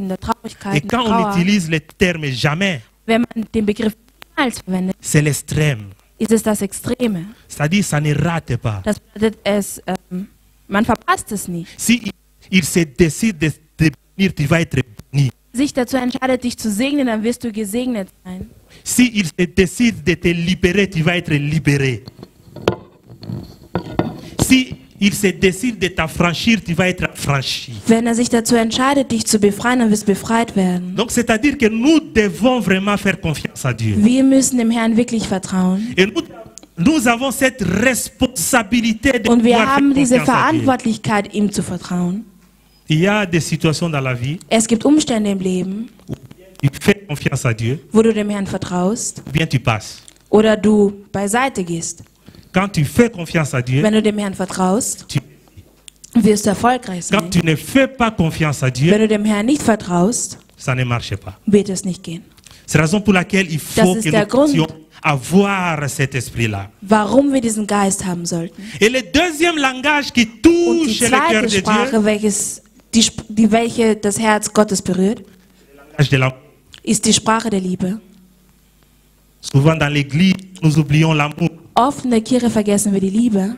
der Traurigkeit, Et in der quand on Trauer. utilise le terme jamais, Wenn man den Begriff niemals verwendet, c'est l'extrême. ist es das Extreme. C'est-à-dire, ça ne rate pas. Das bedeutet, man verpasst es nicht. Si il se décide de bénir, tu vas être béni. Sich dazu entscheidet, dich zu segnen, dann wirst du gesegnet sein. Si il se décide de te libérer, tu vas être libéré. Si il se décide de t'affranchir, tu vas être affranchi. Wenn er sich dazu entscheidet, dich zu befreien, dann wirst du befreit werden. Donc, c'est-à-dire que nous devons vraiment faire confiance à Dieu. Wir müssen dem Herrn wirklich vertrauen. Et nous avons cette responsabilité de Und wir pouvoir haben faire diese confiance à Dieu. Verantwortlichkeit, ihm zu vertrauen. Il y a des situations dans la vie Es gibt Umstände im Leben, où tu fais confiance à Dieu, wo du dem Herrn vertraust ou bien tu passes. oder du beiseite gehst. Quand tu fais confiance à Dieu, Wenn du dem Herrn vertraust, wirst du erfolgreich sein. Quand tu ne fais pas confiance à Dieu, Wenn du dem Herrn nicht vertraust, ça ne marche pas. wird es nicht gehen. C'est la raison pour laquelle il faut ist que der nous Grund. puissions avoir cet esprit-là. Warum wir diesen Geist haben sollten. Et le deuxième langage qui Und die touche le cœur zweite de Dieu, Sprache, welche das Herz Gottes berührt, langage de l'amour. ist die Sprache der Liebe. Souvent dans l'église, nous oublions l'amour. Oft in der Kirche vergessen wir die Liebe.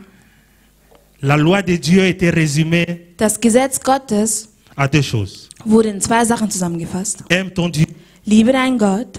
La loi de Dieu était résumée Das Gesetz Gottes à deux choses. wurde in zwei Sachen zusammengefasst. Aime ton Dieu. Liebe deinen Gott.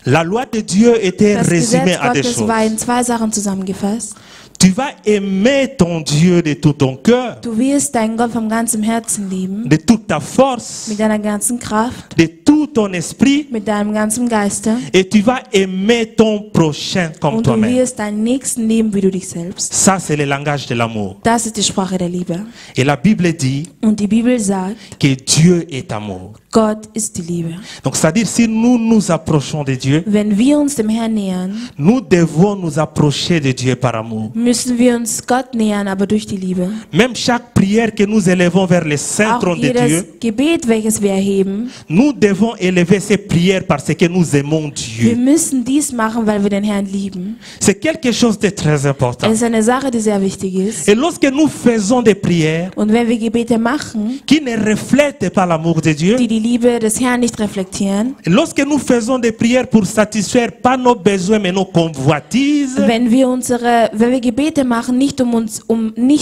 La loi de Dieu était Das résumée Gesetz à deux Gottes war choses. in zwei Sachen zusammengefasst. Tu vas aimer ton Dieu de tout ton cœur, Du wirst deinen Gott vom ganzen Herzen lieben, de toute ta force, mit deiner ganzen Kraft, de tout ton esprit, mit deinem ganzen Geiste. et tu vas aimer ton prochain comme Und du toi-même. wirst deinen Nächsten lieben wie du dich selbst. Ça, c'est le langage de l'amour. Das ist die Sprache der Liebe. Et la Bible dit Und die Bibel sagt, que Dieu est amour. Gott ist die Liebe. Donc, c'est-à-dire, si nous nous approchons de Dieu, Wenn wir uns dem Herrn nähern, nous devons nous approcher de Dieu par amour. müssen wir uns Gott nähern, aber durch die Liebe. Même chaque prière que nous élevons vers le saint Auch trône de jedes Dieu, Gebet, welches wir erheben, nous devons élever ces prières parce que nous aimons wir Dieu. müssen dies machen, weil wir den Herrn lieben. C'est quelque chose de très important. Es ist eine Sache, die sehr wichtig ist. Et lorsque nous faisons des prières Und wenn wir Gebete machen, qui ne reflètent pas l'amour de Dieu, die die Liebe des Herrn nicht reflektieren, et lorsque nous faisons des prières pour satisfaire pas nos besoins mais nos convoitises, wenn wir Gebete machen, nicht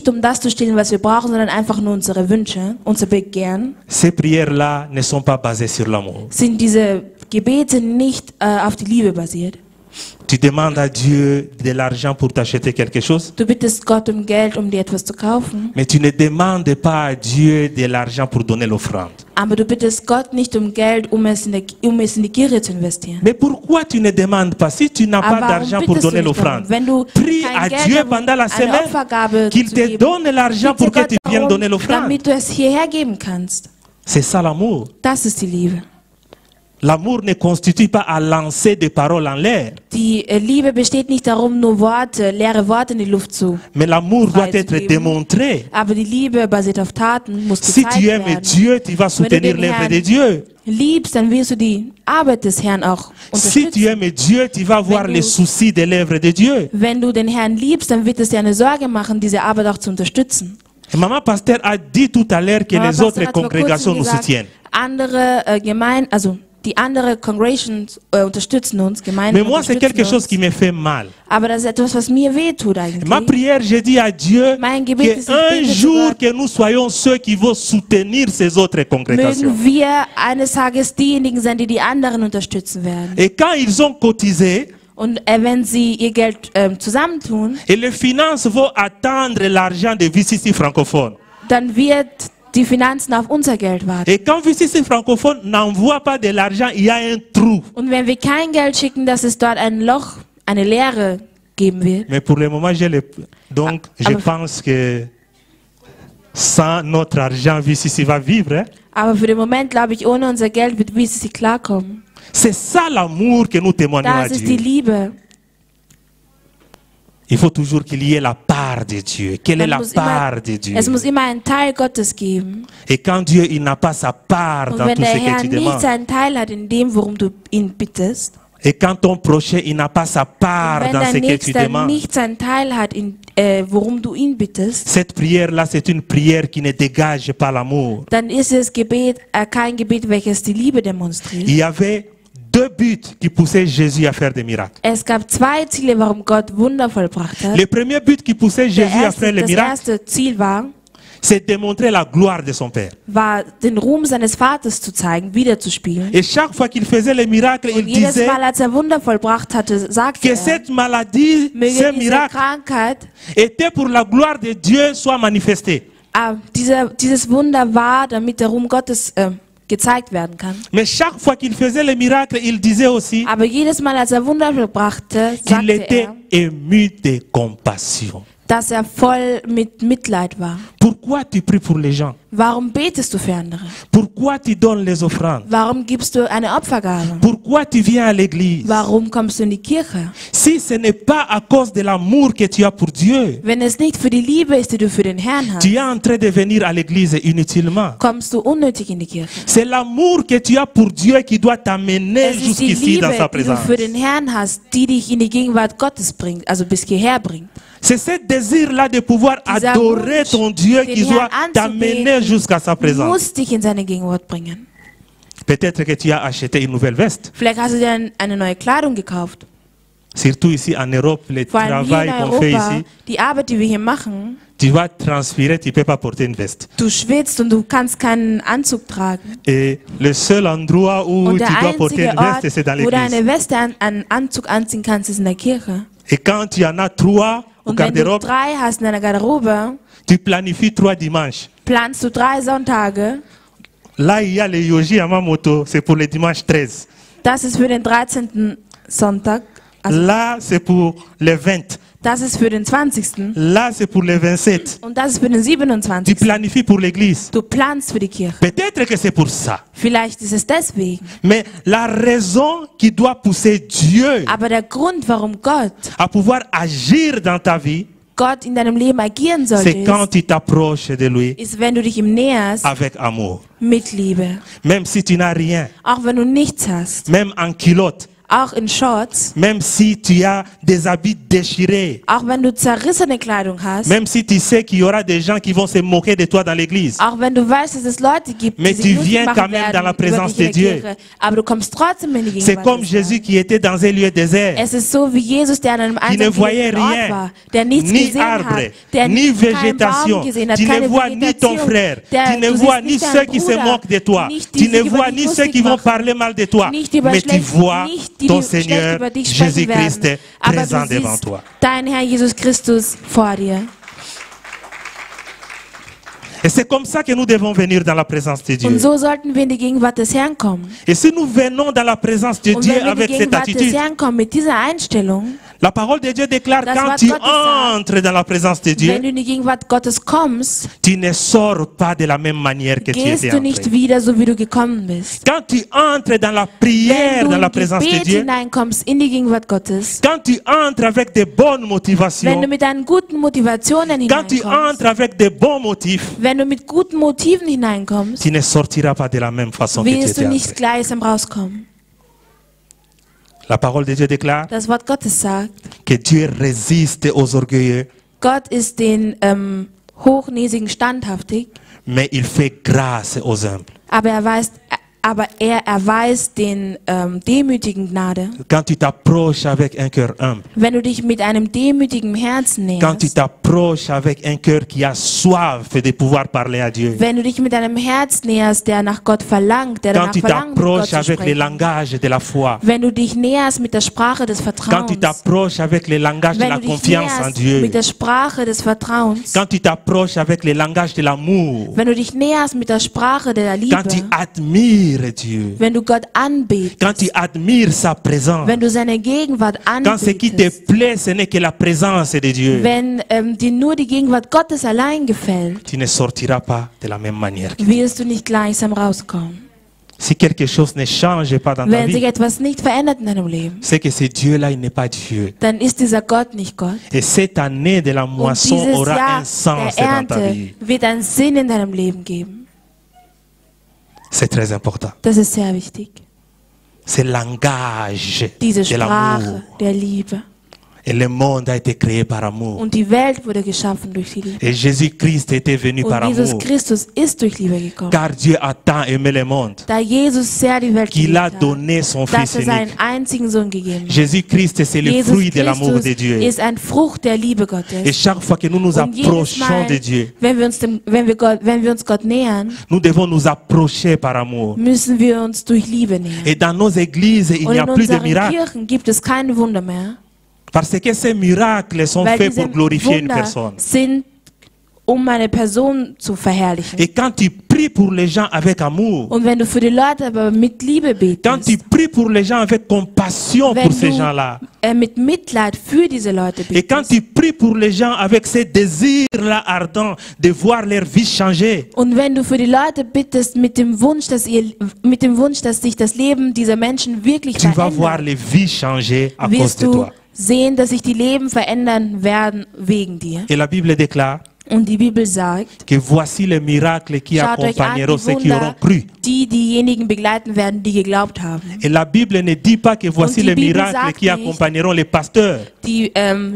um das zu stillen, was wir brauchen, sondern einfach nur unsere Wünsche, unser Begehren, ces prières-là ne sont pas basées sur l'amour. sind diese Gebete nicht auf die Liebe basiert. Tu demandes à Dieu de l'argent pour t'acheter quelque chose, Du bittest Gott um Geld, um dir etwas zu kaufen, mais tu ne demandes pas à Dieu de l'argent pour donner l'offrande. aber du bittest Gott nicht um Geld, um es in die Kirche zu investieren. Mais pourquoi tu ne demandes pas, si tu n'as pas Aber warum d'argent pour bittest du donner nicht darum? l'offrande, Wenn du prie kein à Geld Dieu hast, pendant la eine semaine Opfergabe qu'il zu te geben, donne l'argent bitte pour que Gott tu viennes darum, donner l'offrande. damit du es hierher geben kannst. C'est ça l'amour. Das ist die Liebe. L'amour ne constitue pas à lancer des paroles en l'air, Die Liebe besteht nicht darum, nur leere Worte in die Luft zu. mais l'amour doit être Freizugeben. démontré. Aber die Liebe basiert auf Taten, muss Si gezeigt tu aimes werden. Dieu, tu vas soutenir den l'œuvre Herrn de Dieu. Liebst, dann wirst du die Arbeit des Herrn auch Si tu unterstützen. aimes Dieu, tu vas voir Wenn les du- soucis de l'œuvre de Dieu. Wenn du den Herrn liebst, dann wird es dir eine Sorge machen, diese Arbeit auch zu unterstützen. Et Maman Pasteur a dit tout à l'heure que Aber les Pastor autres hat vor congrégations kurzem nous gesagt, soutiennent. andere Gemeinden, also die andere Congregations unterstützen uns, Gemeinden Mais moi, c'est quelque unterstützen chose qui uns. me fait mal. Aber das ist etwas, was mir wehtut eigentlich. Ma prière, j'ai dit à Dieu Mein Gebet ist, ich qu'un bete zu jour Gott, que nous soyons ceux qui vont soutenir ces autres congrégations. mögen wir eines Tages diejenigen sein, die die anderen unterstützen werden. Et quand ils ont cotisé, Und wenn sie ihr Geld zusammentun, et les finances vont attendre l'argent de VCC francophone. dann wird die Finanzen auf unser Geld warten. Et quand VCC francophone n'envoie pas de l'argent, il y a un trou. Und wenn wir kein Geld schicken, dass es dort ein Loch, eine Leere geben wird. Mais pour le moment, donc je alors- pense que sans notre argent, VCC va vivre. Hein? Aber für den Moment, glaube ich, ohne unser Geld wird sie klarkommen. C'est ça l'amour que nous témoignons à Das ist die Dieu. Liebe. Il faut toujours qu'il y ait la part de Dieu. Quelle est Man la muss part de Dieu? Es muss immer einen Teil Gottes geben. Et quand Dieu il n'a pas sa part Und dans wenn tout der ce que Herr tu nicht demandes, seinen Teil hat in dem, worum du ihn bittest, et quand ton prochain il n'a pas sa und part wenn dans dein ce que tu Nächster demandes, nicht seinen Teil hat, worum du ihn bittest, cette prière-là, c'est une prière qui ne dégage pas l'amour. dann ist es kein Gebet, welches die Liebe demonstriert. Il y avait deux buts qui poussaient Jésus à faire des miracles. Es gab zwei Ziele, warum Gott Wunder vollbracht hat. Le premier but qui poussait Jésus à faire les Das miracles, erste Ziel c'est démontrer la gloire de son Père. war, den Ruhm seines Vaters zu zeigen, wiederzuspielen. Et chaque fois qu'il faisait les miracles, il Und jedes disait Mal, als Wunder vollbracht hatte, sagte que er, cette maladie, möge ce diese miracle, Krankheit, était pour la gloire de Dieu soit manifestée. dieses Wunder war, damit der Ruhm Gottes gezeigt werden kann. Mais chaque fois qu'il faisait les miracles, il disait aussi Aber jedes Mal, als Wunder vollbrachte, qu'il sagte était er, ému de compassion. dass voll mit Mitleid war. Pourquoi tu pries pour les gens? Warum betest du für andere? Pourquoi tu donnes les offrandes? Warum gibst du eine Opfergabe? Pourquoi tu viens à l'église? Warum kommst du in die Kirche? Si ce n'est pas à cause de l'amour que tu as pour Dieu, Wenn es nicht für die Liebe ist, die du für den Herrn hast, tu es en train de venir à l'église inutilement. kommst du unnötig in die Kirche. C'est l'amour que tu as pour Dieu qui doit t'amener Es ist die jusqu'ici dans Liebe, sa die du présence. für den Herrn hast, die dich in die Gegenwart Gottes bringt, also bis hierher bringt. C'est ce désir-là de pouvoir Dieser adorer Wunsch, ton Dieu den qui doit Herrn t'amener jusqu'à sa présence. Muss dich in seine Gegenwart bringen. Peut-être que tu as acheté une nouvelle veste. Vielleicht hast du dir eine neue Kleidung gekauft. Surtout ici en Europe, le Vor allem hier travail in qu'on fait Europa, ici, die Arbeit, die wir hier machen, tu vas transpirer, tu ne peux pas porter une veste. du schwitzt und du kannst keinen Anzug tragen. Et le seul endroit où Und tu der dois porter einzige une Ort, veste, c'est dans wo du l'église. eine Weste, einen Anzug anziehen kannst, ist in der Kirche. Et quand tu en as 3 au Und wenn du garde-robe, 3 hast in deiner Garderobe, tu planifies 3 dimanches. planst du 3 Sonntage. Là, il y a le yogi à ma moto, c'est pour le dimanche 13. Das ist für den 13. Sonntag. Also Là, c'est pour le 20. das ist für den 20. Là, c'est pour le 27. Und das ist für den Tu 27. planifies pour l'église. Du planst für die Kirche. Peut-être que c'est pour ça. Vielleicht ist es deswegen. Mais la raison qui doit pousser Dieu Aber der Grund, warum Gott à pouvoir agir dans ta vie, in deinem Leben agieren sollte, c'est quand tu t'approches de lui ist, wenn du dich ihm näherst avec amour. mit Liebe. Même si tu n'as rien, Auch wenn du nichts hast. même en culotte, Auch in Shorts. même si tu as des habits déchirés, Auch wenn du zerrissene Kleidung hast. même si tu sais qu'il y aura des gens qui vont se moquer de toi dans l'église. Auch wenn du weißt, dass es Leute gibt, Mais die tu sich lustig viens machen quand même werden dans la über présence dich in de der Dieu. Kirche, aber du kommst trotzdem in die C'est Gegenwart comme des Jésus Herrn. qui était dans un lieu désert. Es ist so wie Jesus, der an einem Qui ne voyait einsamen Ort rien, war, der nichts ni gesehen arbre, hat, der ni keinen Baum végétation. gesehen hat, Tu ne keine vois ni ton Vegetation, frère, der, tu ne du vois siehst ni nicht ceux deinen qui se Bruder, moquent de toi, nicht die tu ne sich über vois dich ni ceux lustig qui vont machen, parler mal de toi, nicht über mais tu schlecht, vois nicht die, ton die schlecht Seigneur über dich sprechen Jésus-Christ werden, aber présent du devant siehst toi. deinen Herr Jesus Christus vor dir. Et c'est comme ça que nous devons venir dans la présence de Dieu. Und so sollten wir in die Gegenwart des Herrn kommen. Et si nous venons dans la présence de Und Dieu wenn wir in avec die cette Gegenwart des attitude, Herrn kommen mit dieser Einstellung, la parole de Dieu déclare Das quand Wort tu Gottes sagt, entres dans la présence de Dieu, wenn du in die Gegenwart Gottes kommst, tu ne sors pas de la même manière que tu gehst étais du entré. nicht wieder so, wie du gekommen bist. Quand tu entres dans la prière, Wenn dans du la in présence de Gebet Dieu, hineinkommst in die Gegenwart Gottes, quand tu entres avec de bonnes wenn motivations, du mit deinen guten Motivationen quand tu hineinkommst, entres avec de bons motifs, wenn du mit guten Motiven hineinkommst, tu ne sortiras pas de la même façon que tu wirst du étais nicht entré. gleichsam rauskommen. La parole de Dieu déclare Das Wort Gottes sagt, que Dieu résiste aux orgueilleux, Gott ist den Hochnäsigen standhaftig, mais il fait grâce aux humbles. aber er erweist den Demütigen Gnade. Quand tu t'approches avec un cœur humble, Wenn du dich mit einem demütigen Herzen quand tu näherst, t'approches avec un cœur qui a soif de pouvoir parler à Dieu, wenn du dich mit einem Herz näherst, der nach Gott verlangt, der quand danach tu verlangt, mit Gott t'approches zu avec le sprechen, langage de la foi, wenn du dich näherst mit der Sprache des quand Vertrauens, tu t'approches avec le langage de wenn la du dich confiance en näherst Dieu, mit der Sprache des Vertrauens, quand tu t'approches avec le langage de l'amour, wenn du dich näherst mit der Sprache der Liebe, quand tu admires Dieu, wenn du Gott anbetest, quand tu admires sa présence, wenn du seine Gegenwart quand ce qui te anbetest, plaît, ce n'est que la présence de Dieu, wenn dir nur die Gegenwart Gottes allein gefällt, tu ne sortiras pas de la même manière. wirst du nicht gleichsam rauskommen. Si quelque chose ne change pas dans ta Wenn sich vie, etwas nicht verändert in deinem Leben, c'est que ce Dieu-là, il n'est pas Dieu. dann ist dieser Gott nicht Gott. Et cette année de la Und moisson dieses aura Jahr un sens der dans ta Ernte vie. wird einen Sinn in deinem Leben geben. C'est très important. Das ist sehr wichtig. C'est le langage Diese de l'amour. Sprache der Liebe. Et le monde a été créé par amour. Und die Welt wurde geschaffen durch die Liebe. Et Jésus-Christ était venu par Und Jesus amour. Christus ist durch Liebe gekommen. Car Dieu a tant aimé le monde Da Jesus sehr die Welt qu'il geliebt a hat, donné son dass Fils seinen unique. einzigen Sohn gegeben hat. Jésus-Christ, c'est le Jesus fruit de l'amour Christus de Dieu. ist ein Frucht der Liebe Et Gottes. chaque fois que nous nous Und jedes approchons Mal, de Dieu, wenn wir uns Gott nähern, nous devons nous approcher par amour. müssen wir uns durch Liebe nähern. Et dans nos églises, il Und n'y in a plus de unseren miracles. Kirchen gibt es keine Wunder mehr, Parce que ces miracles sont weil faits diese pour glorifier une Wunder personne. sind, um eine Person zu verherrlichen. Et quand tu pries pries pour les gens avec amour, Und wenn du für die Leute aber mit Liebe quand tu betest, pries pour les gens avec compassion wenn pour ces du gens-là, mit Mitleid für diese Leute et quand betest, tu pries pour les gens avec ces désirs-là ardents de voir leur vie changer, und wenn du für die Leute bittest mit dem Wunsch, dass sich das Leben dieser Menschen wirklich tu vas voir verändert, les vies changer à cause wirst de du toi. sehen, dass sich die Leben verändern werden wegen dir. Et la Bible déclare Und die Bibel sagt, que voici les miracles qui schaut euch an, accompagneront die ceux qui auront Wunder, cru. die diejenigen begleiten werden, die geglaubt haben. Et la Bible ne dit pas que voici die les Bibel miracles sagt qui nicht, accompagneront les pasteurs.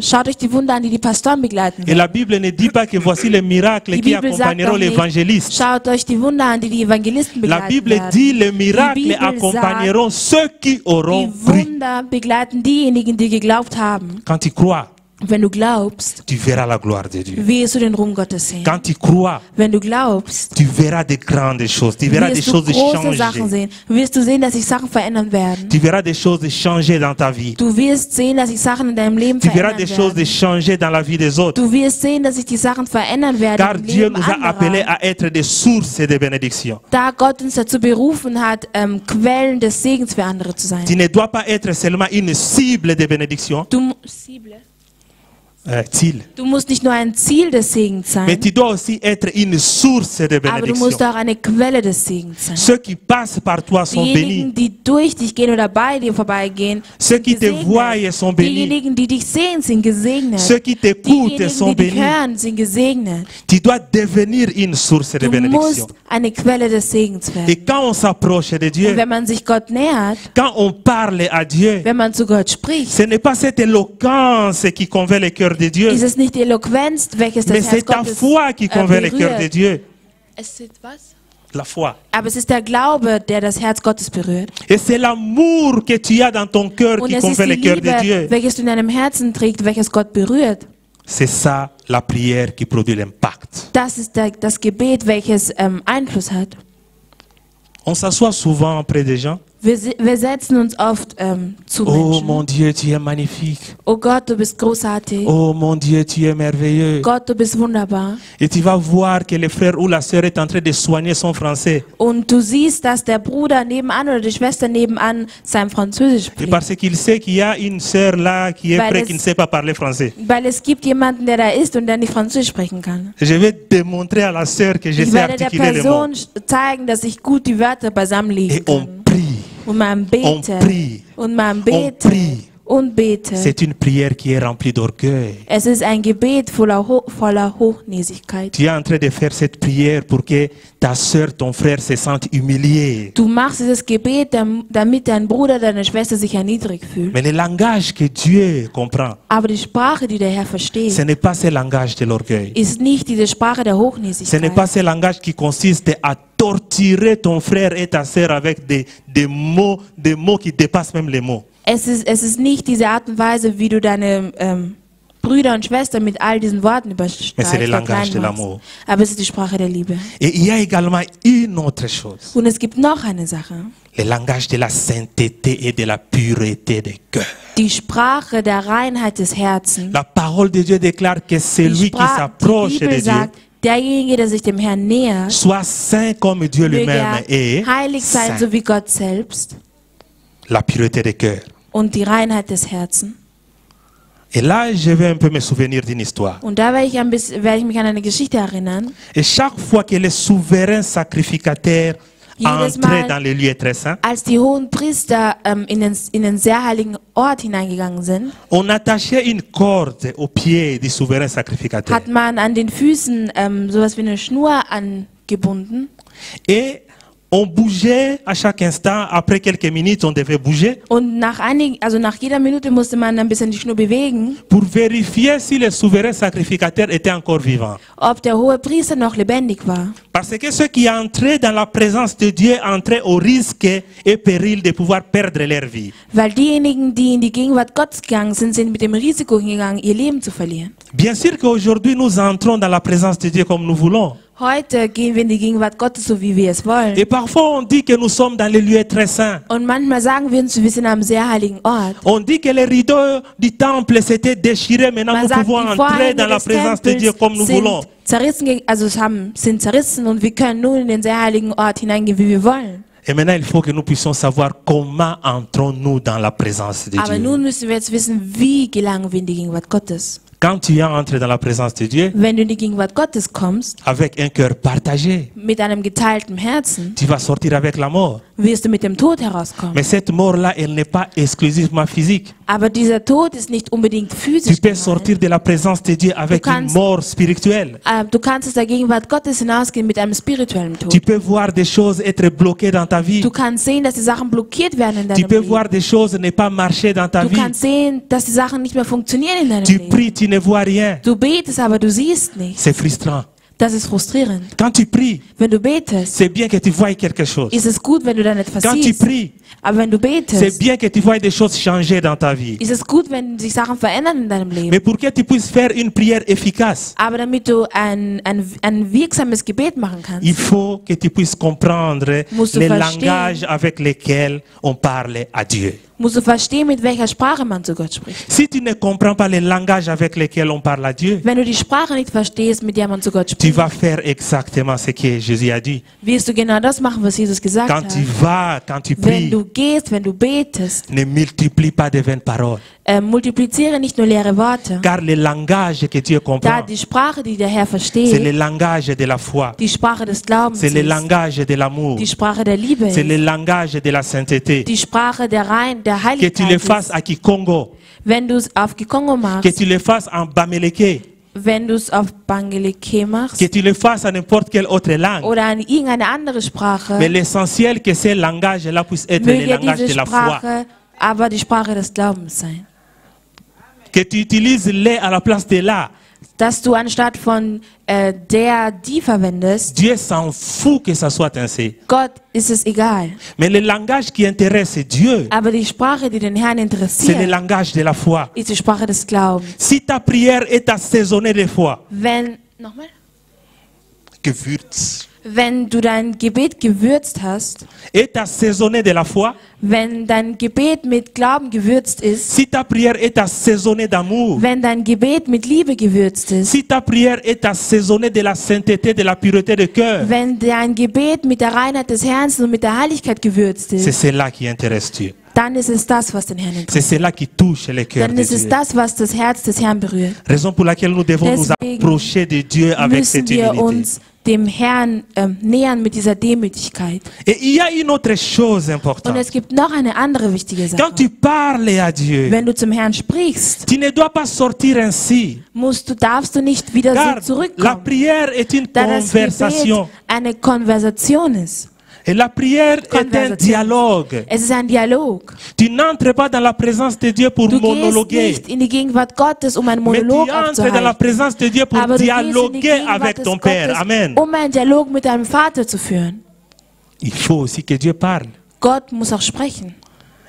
Schaut euch die Wunder an, die die Pastoren begleiten Et la werden. Bible ne dit pas que voici les miracles Die qui Bibel sagt accompagneront auch nicht, l'évangéliste. schaut euch die Wunder an, die die Evangelisten La begleiten Bible werden. dit les miracles Die Bibel accompagneront ceux qui auront Die cru. Wunder begleiten diejenigen, die geglaubt haben. Quand tu crois, Wenn du glaubst, tu verras la gloire de Dieu. wirst du den Ruhm Gottes sehen. Quand tu crois, Wenn du glaubst, tu verras de grandes choses. Tu verras des wirst du choses große Sachen changer. sehen. Wirst du sehen, dass sich Sachen verändern werden. Tu verras des choses changer dans ta vie. Du wirst sehen, dass sich Sachen in deinem Leben Tu verras verändern des choses werden. changer dans la vie des autres. Du wirst sehen, dass sich die Sachen verändern werden Car im Dieu Leben nous a appelés anderer. à être des sources de bénédiction. Da Gott uns dazu berufen hat, Quellen des Segens für andere zu sein. Tu ne dois pas être seulement une cible de bénédiction. Du musst nicht nur ein Ziel des Segens Mais sein, tu dois aussi être une source de aber du bénédiction. musst auch eine Quelle des Segens sein. Ceux qui passent par toi sont Diejenigen, bénis. die durch dich gehen oder bei dir vorbeigehen, Ceux sind qui te gesegnet. voient sont bénis. Diejenigen, die dich sehen, sind gesegnet. Ceux qui t'écoutent Diejenigen, sont die dich bénis. hören, sind gesegnet. Tu dois devenir une source de Du bénédiction. musst eine Quelle des Segens Et werden. quand on s'approche de Und Dieu, wenn man sich Gott nähert, quand on parle à Dieu, wenn man zu Gott spricht, ce n'est pas cette éloquence qui convainc le cœur de Dieu, ist es nicht die Eloquenz, welches mais das c'est Herz ta Gottes foi qui convainc le cœur de berührt. Dieu. Es ist was? La foi. Aber es ist der Glaube, der das Herz Gottes berührt. Et c'est l'amour que tu as dans ton cœur Und qui es ist convainc die le cœur de Liebe, Dieu. welches du in deinem Herzen trägst, welches Gott berührt. C'est ça la prière qui produit l'impact. Das ist das Gebet, welches Einfluss hat. On s'assoit souvent près des gens. Wir setzen uns oft zu Oh Menschen. mon Dieu, tu es magnifique. Oh Gott, du bist großartig. Oh mon Dieu, tu es merveilleux. Gott, du bist wunderbar. Et tu vas voir que le frère ou la sœur est en train de soigner son français. Und du siehst, dass der Bruder nebenan oder die Schwester nebenan sein Französisch Et spricht. parce qu'il sait qu'il y a une sœur là qui est Weil près, es- qui ne sait pas parler français. Weil es gibt jemanden, der da ist und der nicht Französisch sprechen kann. Je vais démontrer à la sœur que je Ich sais werde der articuler les mots. Person zeigen, dass ich gut die Wörter beisammenlegen Et on kann. prie. Und man bete. prie. Und man On bete. prie. Und bete. C'est une prière qui est remplie d'orgueil. Es ist ein Gebet voller Hochnäsigkeit. Tu es en train de faire cette prière pour que ta sœur, ton frère se sentent humiliés. Du machst dieses Gebet, damit dein Bruder, deine Schwester sich erniedrigt fühlt. Mais le langage que Dieu comprend, Aber die Sprache, die der Herr versteht, ce n'est pas ce langage de l'orgueil. ist nicht diese Sprache der Ce n'est Hochnäsigkeit. pas ce langage qui consiste à torturer ton frère et ta sœur avec des mots qui dépassent même les mots. Es ist nicht diese Art und Weise, wie du deine Brüder und Schwestern mit all diesen Worten Mais c'est le übersteigst. langage de l'amour. Aber es ist die Sprache der Liebe. Et il y a également une autre chose, Und es gibt noch eine Sache. le langage de la sainteté et de la pureté des cœurs. Die Sprache der Reinheit des Herzens. La parole de Dieu déclare que Die, celui qui die s'approche de Bibel Dieu sagt, derjenige, der sich dem Herrn nähert, soit saint comme Dieu möge lui-même er est heilig sein, saint. so wie Gott selbst. La pureté des cœurs. Und die Reinheit des Herzens. Et là, je vais un peu me souvenir d'une histoire. Und da werde ich mich an eine Geschichte erinnern. Et chaque fois que les souverains sacrificateurs Jedes entraient Mal, dans les lieux très saints, als die hohen Priester in den sehr heiligen Ort hineingegangen sind, on attachait une corde aux pieds du souverain sacrificateur. hat man an den Füßen sowas wie eine Schnur angebunden. Et on bougeait à chaque instant. Après quelques minutes, on devait bouger Und nach jeder Minute musste man ein bisschen die Schnur bewegen, pour vérifier si le souverain sacrificateur était encore vivant. ob der hohe Priester noch lebendig war. Parce que ceux qui entraient dans la présence de Dieu entraient au risque et péril de pouvoir perdre leur vie. Weil diejenigen, die in die Gegenwart Gottes gegangen sind, sind mit dem Risiko hingegangen, ihr Leben zu verlieren. Bien sûr qu'aujourd'hui, nous entrons dans la présence de Dieu comme nous voulons. Heute gehen wir in die Gegenwart Gottes, so wie wir es wollen. Et parfois on dit que nous sommes dans les lieux très saints. Und manchmal sagen wir uns, wir sind am sehr heiligen Ort. On dit que les rideaux du temple s'étaient déchirés. Maintenant Man nous sagt, pouvons die entrer Vorhänge dans la des présence de Dieu comme nous voulons. Tempels zerrissen, also sind zerrissen und wir können nun in den sehr heiligen Ort hineingehen, wie wir wollen. Et maintenant il faut que nous puissions savoir comment entrons-nous dans la présence de Aber Dieu. nun müssen wir jetzt wissen, wie gelangen wir in die Gegenwart Gottes. Quand tu entres dans la présence de Dieu Wenn du in die Gegenwart Gottes kommst, avec un cœur partagé, mit einem geteilten Herzen, tu vas sortir avec la mort. wirst du mit dem Tod herauskommen. Mais cette mort-là, elle n'est pas exclusivement physique. Aber dieser Tod ist nicht unbedingt Tu physisch peux gemeint. sortir de la présence de Dieu avec une kannst- mort spirituelle. Du kannst aus der Gegenwart Gottes hinausgehen mit einem spirituellen Tu Tod. peux voir des choses être bloquées dans ta vie. Du kannst sehen, dass die Sachen blockiert werden in Tu deinem peux Leben. voir des choses ne pas marcher dans ta Du vie. kannst sehen, dass die Sachen nicht mehr funktionieren in deinem Tu Leben. pries, tu ne vois rien. Du betest, aber du siehst nichts. C'est frustrant. Das ist frustrierend. Quand tu pries, Wenn du betest, c'est bien que tu vois quelque chose. ist es gut, wenn du dann etwas Quand tu siehst. pries, Aber wenn du c'est betest, bien que tu vois des choses changer dans ta vie. ist es gut, wenn sich Sachen verändern in deinem Leben. Mais pour que tu puisses faire une prière efficace, Aber damit du ein wirksames Gebet machen kannst, il faut que tu puisses comprendre Musst du les verstehen. langages avec lesquels on parle à Dieu. musst du verstehen, mit welcher Sprache man zu Gott spricht. Si tu ne comprends pas les langages avec lesquels on parle à Dieu, Wenn du die Sprache nicht verstehst, mit der man zu Gott tu spricht, vas faire exactement ce que Jésus a dit. wirst du genau das machen, was Jesus gesagt Quand hat. tu vas, quand tu Wenn pries, du gehst, wenn du betest, ne multiplie pas de vaines paroles. multipliziere nicht nur leere Worte. Car le langage que Dieu Da comprend, die Sprache, die der Herr c'est le versteht, langage de la foi, die Sprache des Glaubens c'est le ist, langage de l'amour, die Sprache der Liebe c'est le ist, langage de la sainteté. die Sprache der der Que tu le Heiligkeit fasses ist. à Kikongo, Wenn du es auf Kikongo que machst, tu le fasses en Bameleke, wenn du es auf Bangeleke machst que tu le fasses à n'importe quelle autre langue. oder in irgendeine andere Sprache, Mais l'essentiel que ce langage-là puisse être le möge langage diese de la foi. Sprache aber die Sprache des Glaubens sein. Que tu utilises les à la place de là. Dass du anstatt von die verwendest, Dieu s'en fout que ça soit ainsi. Gott ist es egal. Mais le langage qui intéresse Dieu, Aber die Sprache, die den Herrn c'est le interessiert, langage de la foi. ist die Sprache des Glaubens. Si ta prière est assaisonnée de foi, Nochmal? gewürzt, Wenn du dein Gebet gewürzt hast, est assaisonnée de la foi, wenn dein Gebet mit Glauben gewürzt ist, si ta prière est assaisonnée d'amour, wenn dein Gebet mit Liebe gewürzt ist, si ta prière est assaisonnée de la sainteté, de la pureté de cœur, wenn dein Gebet mit der Reinheit des Herzens und mit der Heiligkeit gewürzt c'est ist, cela qui intéresse Dieu. dann ist es das, was den Herrn C'est interessiert. cela qui touche le cœur Dann de ist es Dieu. das, was das Herz des Herrn berührt. Raison pour laquelle nous devons nous Deswegen approcher de Dieu avec Müssen cette wir humilité. uns dem Herrn nähern mit dieser Demütigkeit. Et il y a une autre chose Und importante. es gibt noch eine andere wichtige Quand Sache. tu parles à Dieu, Wenn du zum Herrn sprichst, tu ne dois pas sortir ainsi. darfst du nicht wieder Car so la zurückkommen, prière est une da das Gebet conversation. eine Konversation ist. Et la prière est un Conversation. dialogue. Es ist ein Dialog. Tu n'entres pas dans la présence de Dieu pour Du gehst monologuer. nicht in die Gegenwart Gottes, um einen Mais tu Monolog entres dans la aufzuhalten. présence de Dieu pour Aber du gehst in die dialoguer Gegenwart avec des ton Père. Gottes, Amen. um einen Dialog mit deinem Vater zu führen. Il faut aussi que Dieu parle. Gott muss auch sprechen.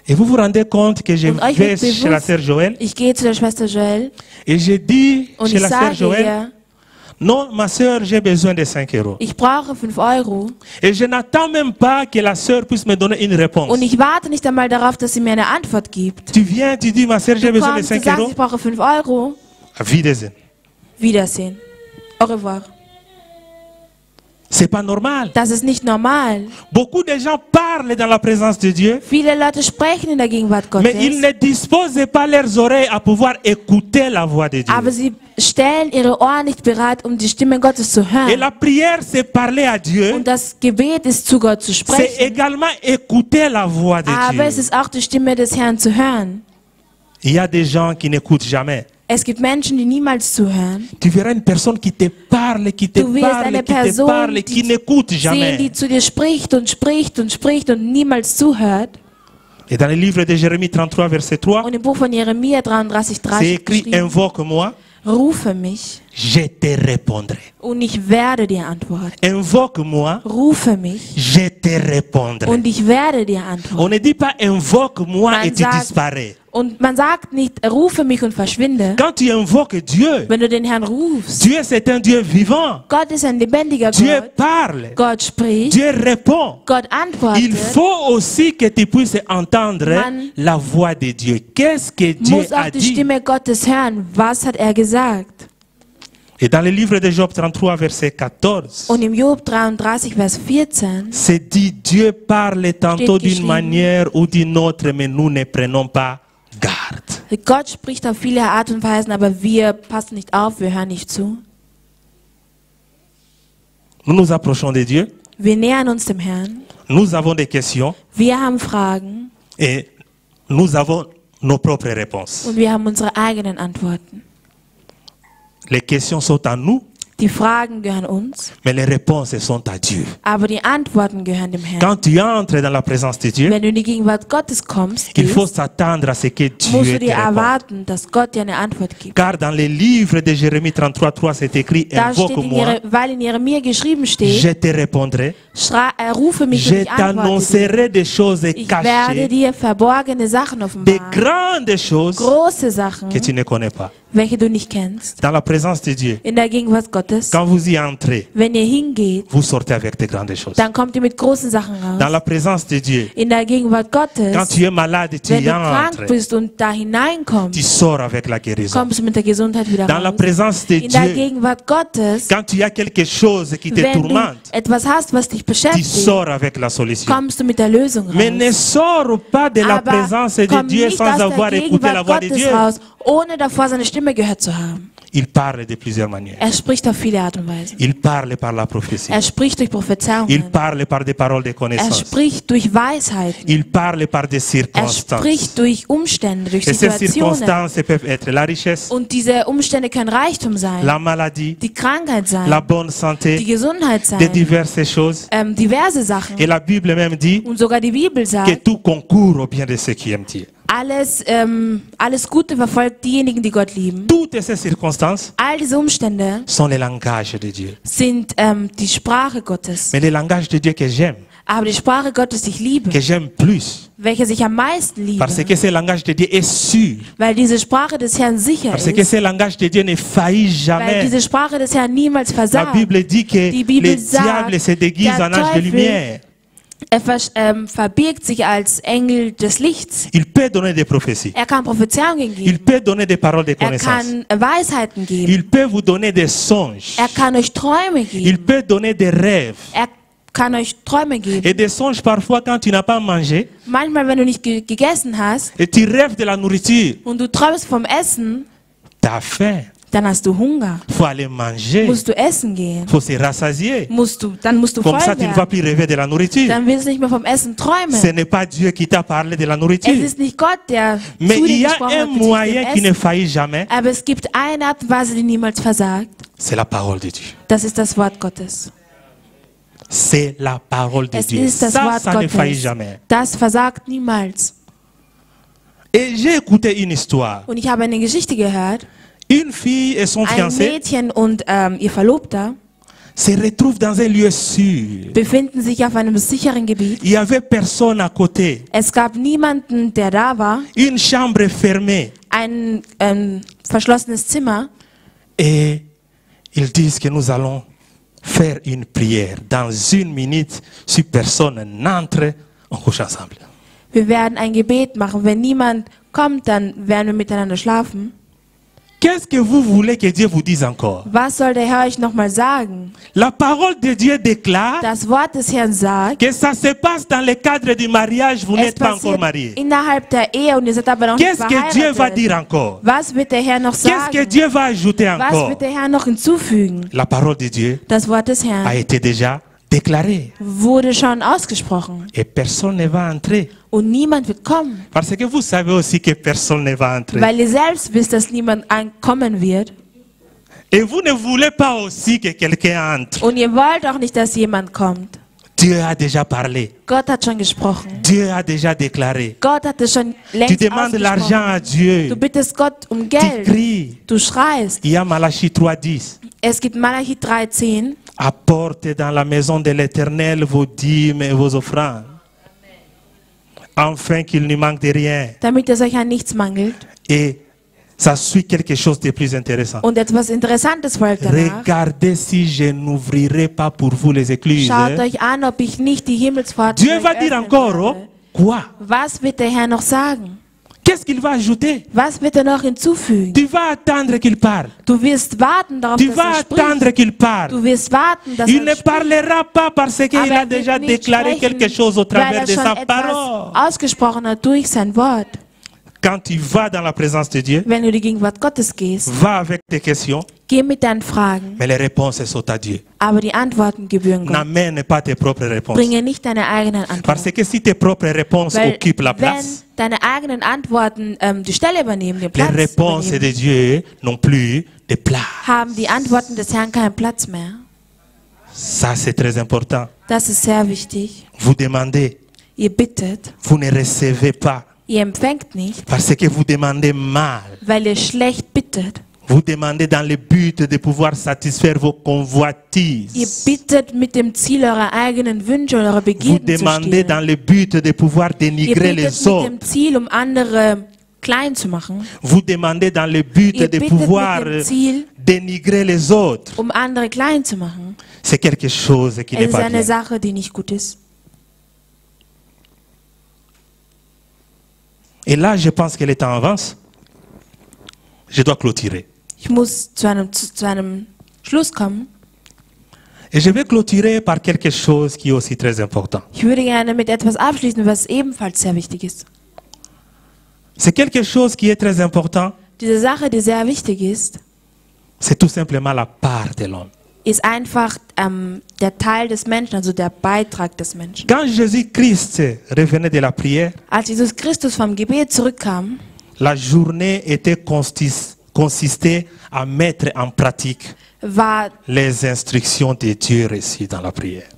Et vous vous rendez compte que je Und euch vais wird chez la sœur bewusst, Joël ich gehe zu der Schwester Joel et je dis und chez ich la sœur sage Joël, ihr, non, ma sœur, j'ai besoin de 5 euros. ich brauche 5 Euro. Et je n'attends même pas que la sœur puisse me donner une réponse. Und ich warte nicht einmal darauf, dass sie mir eine Antwort gibt. Tu viens, tu dis, ma sœur, j'ai Du besoin de kommst, du 5 sagst, euros. ich brauche 5 Euro. Auf Wiedersehen. Wiedersehen. Au revoir. C'est pas normal. Das ist nicht normal. Beaucoup de gens parlent dans la présence de Dieu, Viele Leute sprechen in der Gegenwart mais ils Gottes, ne disposent pas leurs oreilles à pouvoir écouter la voix de Dieu. aber sie stellen ihre Ohren nicht bereit, um die Stimme Gottes zu Et hören. la prière, c'est parler à Dieu. Und das Gebet ist, zu Gott zu C'est sprechen. également écouter la voix de Aber es Dieu. ist auch die Stimme des Herrn zu hören. Il y a des gens qui n'écoutent jamais. Es gibt Menschen, die niemals zuhören. Tu verras une personne qui te parle, qui te Du wirst parle, eine qui te Person parle, qui n'écoute sehen, jamais. die zu dir spricht und spricht und spricht und niemals zuhört. Et dans le livre de Jérémie 33, verset 3, Und im Buch von Jeremia 33, c'est 30 écrit, geschrieben, invoque-moi, rufe mich je te répondrai. und ich werde dir antworten. Invoque-moi, Rufe mich je te répondrai. und ich werde dir On antworten. ne dit pas invoque-moi Man et tu sagt, disparais. Und man sagt nicht, rufe mich und verschwinde. Quand tu invoques Dieu, Wenn du den Herrn rufst, Dieu c'est un Dieu vivant. Gott ist ein lebendiger Dieu Gott. parle. Gott spricht, Dieu répond. Gott antwortet. Il faut aussi que tu puisses entendre Man la voix de Dieu. Qu'est-ce que Dieu Muss auch a die dit? Stimme Gottes hören. Was hat er gesagt? Et dans le livre de Job 33, verset 14, Und im Job 33, Vers 14 c'est dit, Dieu parle tantôt d'une geschrieben. manière ou d'une autre, mais nous ne prenons pas garde. Gott spricht auf viele Art und Weisen, aber wir passen nicht auf, wir hören nicht zu. Nous nous approchons de Dieu, Wir nähern uns dem Herrn. nous avons des questions Wir haben Fragen et nous avons nos propres réponses. und wir haben unsere eigenen Antworten. Les questions sont à nous, Die Fragen gehören uns, mais les réponses sont à Dieu. aber die Antworten gehören dem Herrn. Quand tu entres dans la présence de Dieu, Wenn du in die Gegenwart Gottes kommst, il faut gehst, s'attendre à ce que musst Dieu du te dir réponde. erwarten, dass Gott dir eine Antwort gibt. Car dans le livre de Jérémie 33, c'est écrit, Da steht invoque-moi, weil in Jeremia geschrieben steht, je te répondrai, rufe mich und je ich antworte dir. t'annoncerai des choses Ich werde cachées, dir verborgene Sachen des offenbaren, grandes choses große Sachen, que tu ne connais pas. welche du nicht kennst. Dans la présence de Dieu, In der Gegenwart Gottes, quand vous y entrez, wenn ihr hingeht, vous sortez avec de grandes choses. dann kommt ihr mit großen Sachen Dans raus. la présence de Dieu, In der Gegenwart quand Gottes, tu es malade, tu wenn y du krank entres, bist und da hineinkommst, tu sors avec la guérison. kommst du mit der Gesundheit wieder Dans la raus. présence de In der Dieu, Gegenwart Gottes, quand tu as quelque chose qui te wenn du tourmente, etwas hast, was dich tu beschäftigt, sors avec la solution. kommst du mit der Lösung Mais ne raus. sors pas de la Aber présence de komm Dieu nicht sans aus avoir der écouté la Gegenwart voix de Gottes Dieu. raus, ohne davor seine Stimme gehört zu haben. Il parle de plusieurs manières. Er spricht auf viele Art und Weisen. Il parle par la prophétie. Er spricht durch Il Prophezeiungen. parle par des paroles de Er connaissance. spricht durch Weisheiten. Il parle par des Er circonstances. spricht durch Umstände, durch Et ces Situationen. circonstances peuvent être la richesse, Und diese Umstände können Reichtum sein, la maladie, die Krankheit la sein, bonne die santé, Gesundheit de sein, diverses choses. diverse Sachen. Et la Bible même dit Und sogar die Bibel que sagt, tout concourt au bien de ceux qui aiment Dieu. alles Gute verfolgt diejenigen, die Gott lieben. Toutes ces circonstances All diese Umstände sont les langages de Dieu. sind die Sprache Gottes. Mais le langage de Dieu que Aber die Sprache Gottes, die ich liebe, j'aime plus, welche ich am meisten liebe, parce que ce langage de Dieu est sûr, weil diese Sprache des Herrn sicher parce que ist, ce langage de Dieu ne faillit weil jamais. diese Sprache des Herrn niemals La versagt. Bible dit que Die Bibel le sagt, diable se déguise der en ange de Teufel lumière. Verbirgt sich als Engel des Lichts. Il peut donner des prophéties. Er kann Prophezeiungen Il geben. peut donner des paroles de Er connaissance. kann Weisheiten geben. Il peut vous donner des songes. Er kann euch Träume Il geben. peut donner des rêves. Er kann euch Träume geben. Et des songes parfois quand tu n'as pas mangé Manchmal, wenn du nicht gegessen hast et tu rêves de la nourriture, und du träumst vom Essen, tu as faim. dann hast du Hunger. Il faut aller manger. Musst du essen gehen. Il faut se rassasier. Dann musst du voll Comme ça, tu ne vas werden. plus rêver de la nourriture. Dann willst du nicht mehr vom Essen Ce träumen. n'est pas Dieu qui t'a parlé de la Es nourriture. ist nicht Gott, der Mais zu il y dir a gesprochen un hat bezüglich moyen dem qui ne Essen. faillit jamais. Aber es gibt eine Art und Weise, die niemals versagt. C'est la parole de Dieu. Das ist das Wort Gottes. C'est la parole de Es Dieu. ist das Ça, Wort ça ne faillit Gottes. jamais. Das versagt niemals. Et j'ai écouté une histoire. Und ich habe eine Geschichte gehört. Une fille et son Ein fiancé Mädchen und ihr Verlobter se retrouvent dans un lieu sûr. befinden sich auf einem sicheren Gebiet. Il y avait personne à côté. Es gab niemanden, der da war. Une chambre fermée. Ein verschlossenes Zimmer. Et ils disent que nous allons faire une prière. Dans une minute, si personne n'entre, on couche ensemble. Wir werden ein Gebet machen. Wenn niemand kommt, dann werden wir miteinander schlafen. Qu'est-ce que vous voulez que Dieu vous dise encore? Was soll der Herr euch nochmal sagen? La parole de Dieu déclare Das Wort des Herrn sagt, que ça se passe dans le cadre du mariage, vous es n'êtes pas encore passiert marié. innerhalb der Ehe und ihr seid aber noch nicht Qu'est-ce que Dieu va verheiratet. dire encore? Was wird der Herr noch Qu'est-ce que sagen? Dieu va ajouter Was encore? wird der Herr noch hinzufügen? La parole de Dieu Das Wort des a Herrn été déjà déclarée. wurde schon ausgesprochen. Et personne ne va entrer. Und niemand wird kommen. Parce que vous savez aussi que personne ne va entrer. Weil ihr selbst wisst, dass niemand kommen wird. Et vous ne voulez pas aussi que quelqu'un entre. Und ihr wollt auch nicht, dass jemand kommt. Dieu a déjà parlé. Gott hat schon gesprochen. Dieu a déjà déclaré. Gott hat es schon Tu längst demandes l'argent ausgesprochen. à Dieu. Du bittest Gott um Tu Geld. cries. Du schreist. Il y a Malachie 3:10. Es gibt Malachi 3,10. Apportez dans la maison de l'Éternel vos dîmes et vos offrandes. afin qu'il ne manque de rien. damit es euch an nichts mangelt. Et ça suit quelque chose de plus intéressant. Und etwas Interessantes folgt danach. Regardez si je n'ouvrirai pas pour vous les écluses. Schaut euch an, ob ich nicht die Himmelspforten Dieu für va euch dire öffnen encore, oh, werde. quoi? Was wird der Herr noch sagen? Qu'est-ce qu'il va ajouter? Was wird er noch hinzufügen? Tu vas attendre qu'il parle. Du wirst warten darauf, Tu dass vas er attendre spricht. qu'il parle. Du wirst warten, dass Il er ne spricht. parlera pas parce qu'il Aber a er wird déjà nicht déclaré sprechen, quelque chose au weil travers er de schon sa etwas parole. ausgesprochen hat durch sein Wort. Quand tu vas dans la présence de Dieu, Wenn du in die Gegenwart Gottes gehst, va avec tes questions, geh mit deinen Fragen, mais les réponses sont à Dieu. aber die Antworten gebühren Gott. N'amène pas tes propres réponses. Bringe nicht deine eigenen Parce Antworten. que si tes propres réponses Weil occupent la wenn place, deine eigenen Antworten die Stelle übernehmen, den les Platz réponses übernehmen, de Dieu n'ont plus de place. haben die Antworten des Herrn keinen Platz mehr. Ça, c'est très important. Das ist sehr wichtig. Vous demandez, Ihr bittet, vous ne recevez pas. ihr empfängt nicht, Parce que vous demandez mal. weil ihr schlecht bittet. Vous demandez dans le but de pouvoir satisfaire vos Ihr convoitises. bittet mit dem Ziel, eure eigenen Wünsche und eure Vous Begierden zu demandez dans stillen. le but de pouvoir Ihr dénigrer bittet les mit autres. dem Ziel, um andere klein zu machen. Vous demandez dans le but Ihr de bittet pouvoir mit dem Ziel, dénigrer les autres. um andere klein zu machen. C'est quelque chose qui Es n'est ist pas eine bien. Sache, die nicht gut ist. Et là, je pense que le temps avance. Je dois clôturer. Ich muss zu einem Schluss kommen. Et je vais clôturer par quelque chose qui est aussi très important. Ich würde gerne mit etwas abschließen, was ebenfalls sehr wichtig ist. C'est quelque chose qui est très important. Diese Sache, die sehr wichtig ist, C'est tout simplement la part de l'homme. ist einfach der Teil des Menschen, also der Beitrag des Menschen. Quand Jésus-Christ revenait de la prière, Als Jesus Christus vom Gebet zurückkam, la journée était consistait à mettre en pratique war les instructions de Dieu reçues dans la prière.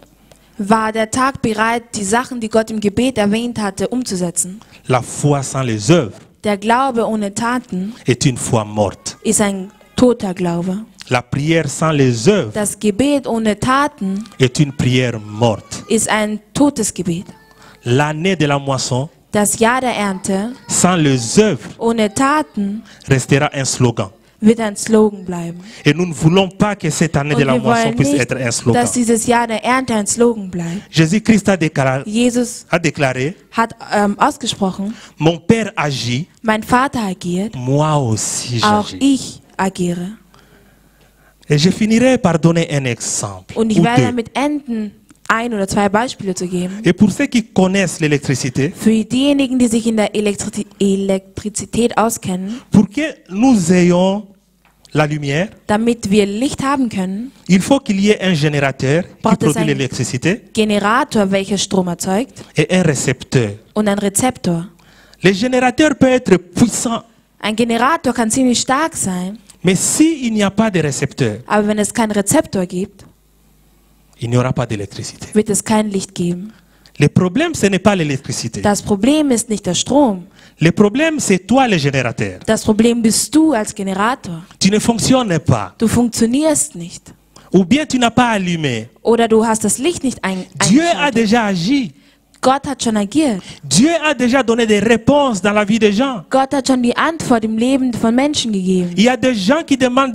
der Tag bereit, die Sachen, die Gott im Gebet erwähnt hatte, umzusetzen. La foi sans les œuvres Der Glaube ohne Taten est une foi morte. ist ein toter Glaube. La prière sans les œuvres Das Gebet ohne Taten est une prière morte. ist ein totes Gebet. L'année de la moisson Das Jahr der Ernte sans les œuvres ohne Taten restera un slogan. wird ein Slogan bleiben. Et nous ne voulons pas que cette année Und de la wir moisson wollen puisse nicht, être un slogan. dass dieses Jahr der Ernte ein Slogan bleibt. Jésus-Christ a Jesus déclaré, hat ausgesprochen, mon Père agit, mein Vater agiert, moi aussi auch j'agis. ich agiere. Et je finirai par donner un exemple. Und ich ou werde deux. damit enden, ein oder zwei Beispiele zu geben. Et pour ceux qui connaissent l'électricité, Für diejenigen, die sich in der Elektrizität auskennen, pour que nous ayons la lumière, damit wir Licht haben können, il faut qu'il y ait un générateur qui Braucht es produit ein- l'électricité Generator, welcher Strom erzeugt, et un récepteur. und ein Rezeptor. Le générateur peut être puissant, Ein Generator kann ziemlich stark sein, mais s'il n'y a pas de récepteur, aber wenn es keinen Rezeptor gibt, il n'y aura pas d'électricité. wird es kein Licht geben. Le problème, ce n'est pas l'électricité. Das Problem ist nicht der Strom. Le problème, c'est toi le générateur. Das Problem bist du als Generator. Tu ne fonctionnes pas. Du funktionierst nicht. Ou bien tu n'as pas allumé. Oder du hast das Licht nicht Dieu a eingeschaltet. déjà agi. Gott hat schon agiert. Dieu a déjà donné des réponses dans la vie des gens. Gott hat schon die Antwort im Leben von Menschen gegeben. Il y a des gens qui demandent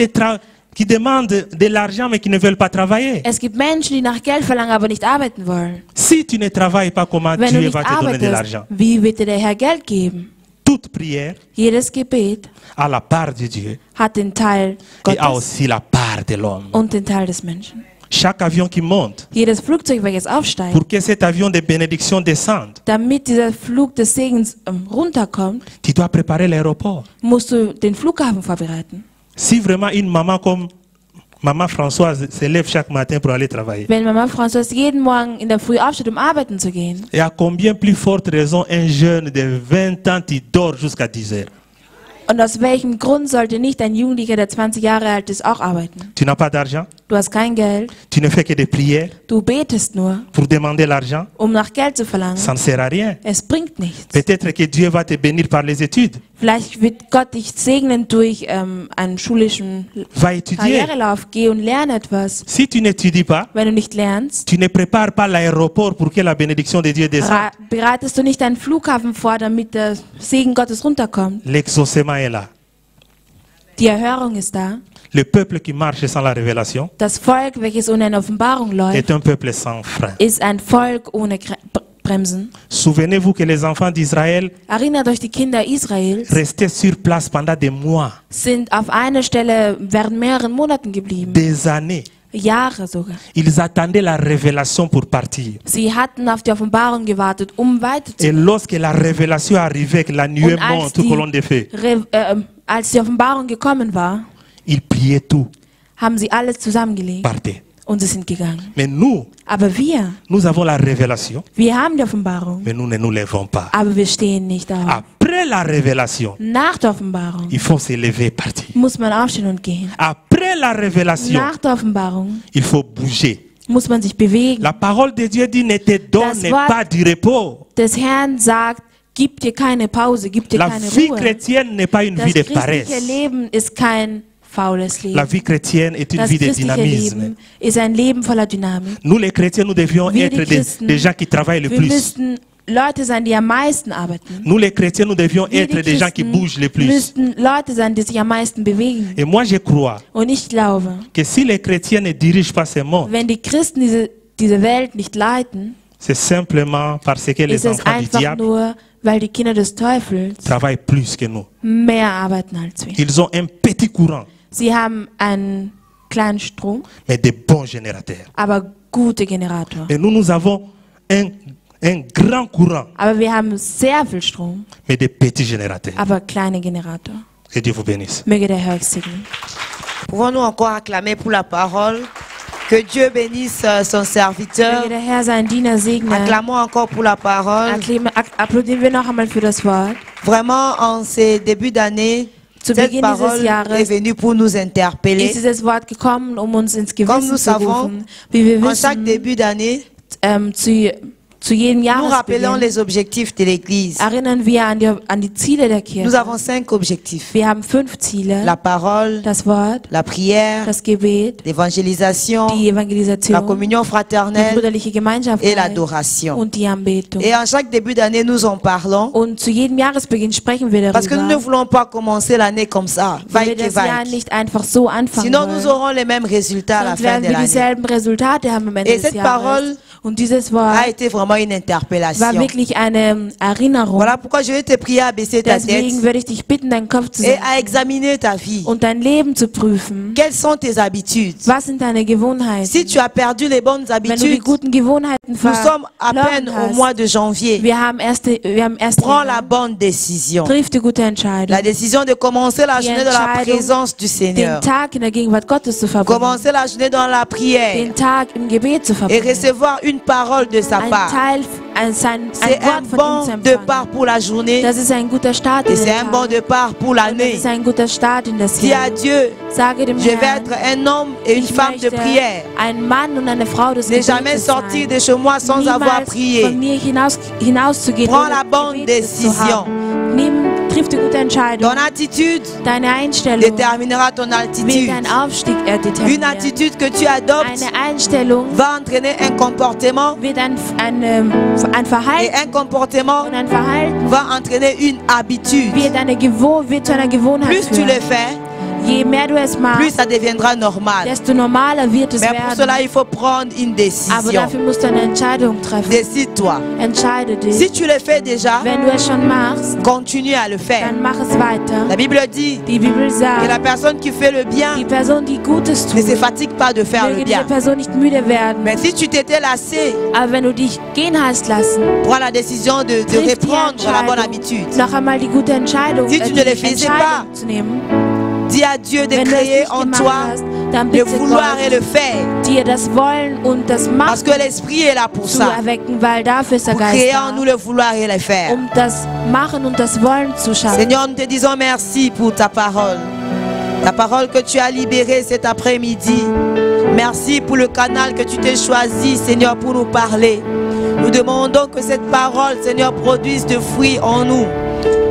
de l'argent mais qui ne veulent pas travailler. Es gibt Menschen, die nach Geld verlangen, aber nicht arbeiten wollen. Si tu ne travailles pas, comment Wenn du Dieu nicht va te donner de arbeitest, l'argent? wie wird dir der Herr Geld geben? Toute prière Jedes Gebet a la part de Dieu hat den Teil et a Gottes aussi la part de l'homme. und den Teil des Menschen. Chaque avion qui monte, Jedes Flugzeug, welches aufsteigt, pour que cet avion de bénédiction descende, damit dieser Flug des Segens runterkommt, tu dois préparer l'aéroport. musst du den Flughafen vorbereiten. Si vraiment une maman comme Maman Françoise se lève chaque matin pour aller travailler, Wenn Mama Françoise jeden Morgen in der Früh aufsteht, um arbeiten zu gehen, et à combien plus forte raison un jeune de 20 ans qui dort jusqu'à 10 heures? und aus welchem Grund sollte nicht ein Jugendlicher, der 20 Jahre alt ist, auch arbeiten? Tu n'as pas d'argent? Du hast kein Geld. Tu ne fais que des prières Du betest nur, pour demander l'argent. nach Geld zu verlangen. Ça ne sert à rien. Es bringt nichts. Peut-être que Dieu va te bénir par les études. Vielleicht wird Gott dich segnen durch einen schulischen Va étudier. Karrierelauf. Geh und lerne etwas. Si tu n'étudies pas, Wenn du nicht lernst, tu ne prépares pas l'aéroport pour que la bénédiction de Dieu descende. bereitest du nicht einen Flughafen vor, damit der Segen Gottes runterkommt. L'exaucement est là. Die Erhörung ist da. Le peuple qui marche sans la révélation Das Volk, welches ohne eine Offenbarung läuft, est un peuple sans frein. ist ein Volk ohne Bremsen. Souvenez-vous que les enfants d'Israël Erinnert euch, die Kinder Israels restaient sur place pendant des mois, sind auf einer Stelle während mehreren Monaten geblieben. des années. Jahre sogar. Ils attendaient la révélation pour partir. Sie hatten auf die Offenbarung gewartet, Et weiterzugehen. lorsque la révélation arrivait, que la nuée Und als monte, colonne de feu, als die Offenbarung gekommen war, ils priaient tout, haben sie alles zusammengelegt partaient. und sie sind gegangen. Mais nous, Aber nous avons la révélation, wir haben die Offenbarung, mais nous ne nous lèvons pas. aber wir stehen nicht auf. Après la révélation, Nach der Offenbarung il faut se lever et partir. muss man aufstehen und gehen. Après la révélation, Nach der Offenbarung il faut bouger. muss man sich bewegen. La parole de Dieu dit ne te donne Das Wort- pas du repos. Des Herrn sagt, gib dir keine Pause, gib dir La keine vie Ruhe. chrétienne n'est pas une Das vie de christliche paresse. Leben ist kein faules La Leben. vie chrétienne est une Das vie de christliche dynamisme. Leben ist ein Leben voller Dynamik. Nous les chrétiens, nous devions Wir, être die Christen, des gens qui travaillent le wir plus. müssten Leute sein, die am meisten arbeiten. Nous les chrétiens, nous devions Wir, être die des gens qui Christen, bougent le plus. müssten Leute sein, die sich am meisten bewegen. Et moi, je crois Und ich glaube, que si les chrétiens ne dirigent pas ce monde, wenn die Christen diese Welt nicht leiten, c'est simplement parce que les ist es enfants du einfach diable nur, weil die Kinder des Teufels travaillent plus que nous. mehr arbeiten als wir. Ils ont un petit courant, Sie haben einen kleinen Strom, mais de bons générateurs. aber gute Generatoren. Et nous, nous avons un grand courant, Aber wir haben sehr viel Strom, mais de petits générateurs. aber kleine Generatoren. Que Dieu vous bénisse. Möge der Herr euch segnen. Pouvons-nous encore acclamer pour la parole? Que Dieu bénisse son serviteur. Möge der Herr seinen Diener segnen. Acclamons encore pour la parole. Applaudieren wir noch einmal für das Wort. Vraiment, en ces débuts d'année, Zu cette Beginn parole dieses est Jahres venue pour nous interpeller. ist dieses Wort gekommen, um uns ins Comme nous Gewissen zu savons, rufen. Wie wir En chaque wissen, début d'année, zu jedem nous rappelons Jahresbeginn les objectifs de l'Église. erinnern wir an die Ziele der Nous Kirche. avons 5 objectifs. Wir haben 5 Ziele. La parole, Das Wort, la prière, das Gebet, l'évangélisation, die la Evangelisation, communion die fraternelle brüderliche Gemeinschaft et l'adoration. und die Anbetung. Et en chaque début d'année, nous en parlons Und zu jedem Jahresbeginn sprechen wir parce que nous ne darüber, voulons pas commencer l'année comme ça, weil wir vaille que das Jahr vaille. nicht einfach so anfangen Sinon, nous wollen. aurons les mêmes résultats à la Sonst fin werden de wir l'année. dieselben Resultate haben am Ende Et des cette Jahres. parole Und dieses Wort A été vraiment une war interpellation. wirklich eine Erinnerung. Voilà pourquoi je vais te prier à baisser ta tête Deswegen würde ich dich bitten, deinen Kopf zu et senken à examiner ta vie. und dein Leben zu prüfen. Quelles sont tes habitudes? Was sind deine Gewohnheiten? Si tu as perdu les bonnes Wenn du die habitudes, guten Gewohnheiten nous sommes à peine verloren au mois hast, de janvier. wir haben erst Prends la bonne décision. triff die gute Entscheidung, La décision de commencer la journée dans la Entscheidung, présence du Seigneur. den Tag in der Gegenwart Gottes zu verbringen, Commencer la journée dans la prière den Tag im Gebet zu et verbringen, recevoir une parole de sa ein part. Wort C'est un von ihm zu bon empfangen. départ pour la journée Das ist ein guter Start in et den c'est un bon Tag. départ pour Und das l'année. ist ein guter Start in das Dis Jahr. à Dieu, Sage dem je vais Herrn, être un homme et une ich femme de möchte prière. ein Mann und eine Frau des Ne Gebetes jamais sortir sein. de chez moi sans avoir Niemals von prié. mir hinauszugehen, Prends ohne la bonne gebetet zu décision. haben. Triff die gute Entscheidung. Ton attitude Deine Einstellung déterminera ton wird altitude. deinen Aufstieg Une determinieren. attitude que tu adoptes Eine Einstellung va entraîner un comportement wird ein et Verhalten un comportement und ein Verhalten va entraîner une habitude. wird zu einer Gewohnheit Plus tu le führen. fais, Je mehr du es plus machst, ça deviendra normal. desto normaler wird es Mais pour cela, werden. il faut prendre une Aber décision. dafür musst du eine Entscheidung treffen. Décide-toi. Entscheide Si dich. tu le fais déjà, Wenn du es schon machst, continue à le faire. dann mach es weiter. La Bible dit Die Bibel que la sagt, personne qui fait le bien die Person, die Gutes ne se tut, fatigue pas de faire le möge bien. diese Person nicht müde werden. Mais si tu t'étais lassé, Aber wenn du dich gehen hast lassen, prends la décision de triff die reprendre la bonne Entscheidung, habitude. noch einmal die gute Entscheidung, Si tu ne le die faisais Entscheidung zu nehmen. Dis à Dieu de Wenn du es créer nicht en gemacht toi hast, dann le bitte vouloir et Gott, le faire. dir das Wollen und das Parce que Machen l'Esprit est là pour zu ça. erwecken, weil dafür ist der Pour Geist créer en nous da, le vouloir et le faire. das Machen und das Wollen zu schaffen. Seigneur, nous te disons merci pour ta parole. Ta parole que tu as libérée cet après-midi. Merci pour le canal que tu t'es choisi, Seigneur, pour nous parler. Nous demandons que cette parole, Seigneur, produise de fruits en nous.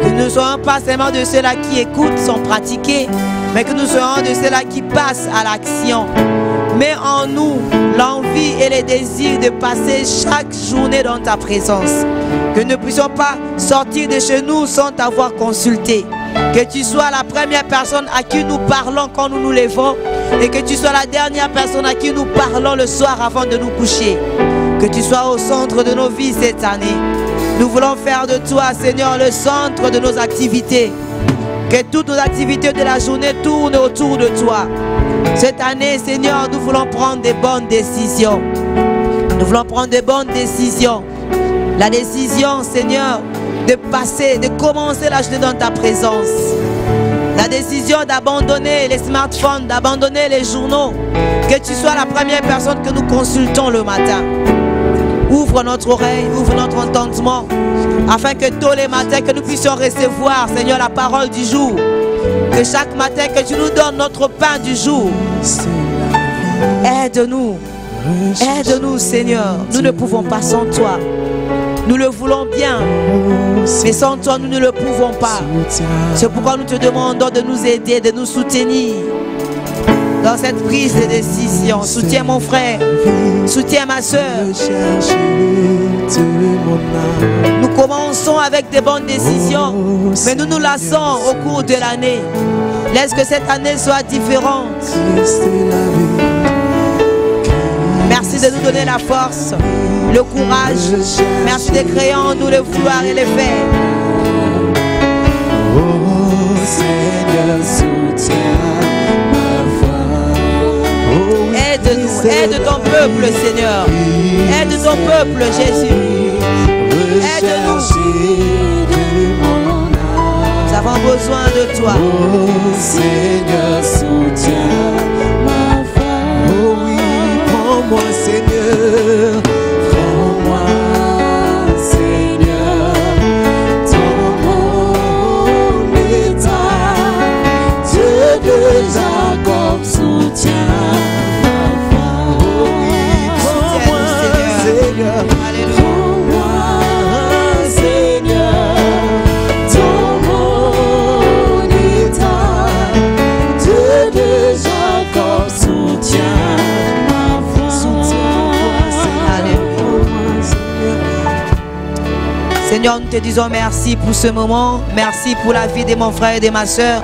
Que nous ne soyons pas seulement de ceux-là qui écoutent sans pratiquer, mais que nous soyons de ceux-là qui passent à l'action. Mets en nous l'envie et les désirs de passer chaque journée dans ta présence. Que nous ne puissions pas sortir de chez nous sans t'avoir consulté. Que tu sois la première personne à qui nous parlons quand nous nous levons. Et que tu sois la dernière personne à qui nous parlons le soir avant de nous coucher. Que tu sois au centre de nos vies cette année. Nous voulons faire de toi, Seigneur, le centre de nos activités. Que toutes nos activités de la journée tournent autour de toi. Cette année, Seigneur, nous voulons prendre des bonnes décisions. Nous voulons prendre des bonnes décisions. La décision, Seigneur, de passer, de commencer la journée dans ta présence. La décision d'abandonner les smartphones, d'abandonner les journaux. Que tu sois la première personne que nous consultons le matin. Ouvre notre oreille, ouvre notre entendement, afin que tous les matins que nous puissions recevoir, Seigneur, la parole du jour. Que chaque matin que tu nous donnes notre pain du jour. Aide-nous. Aide-nous, Seigneur. Nous ne pouvons pas sans toi. Nous le voulons bien, mais sans toi, nous ne le pouvons pas. C'est pourquoi nous te demandons de nous aider, de nous soutenir dans cette prise de décision. Soutiens mon frère, soutiens ma soeur. Nous commençons avec des bonnes décisions, mais nous nous lassons au cours de l'année. Laisse que cette année soit différente. Merci de nous donner la force, le courage. Merci de créer en nous le vouloir et le faire. Oh Seigneur, soutiens ma foi. Aide-nous, aide ton peuple, Seigneur. Aide ton peuple, Jésus. Aide-nous. Nous avons besoin de toi. Oh Seigneur, soutiens ma foi. Oh oui, prends-moi, Seigneur. Prends-moi, Seigneur. Dans mon état, Dieu de Jacob, soutiens ma foi. Oh oui, prends-moi, Seigneur. Alléluia. Seigneur, nous te disons merci pour ce moment. Merci pour la vie de mon frère et de ma soeur.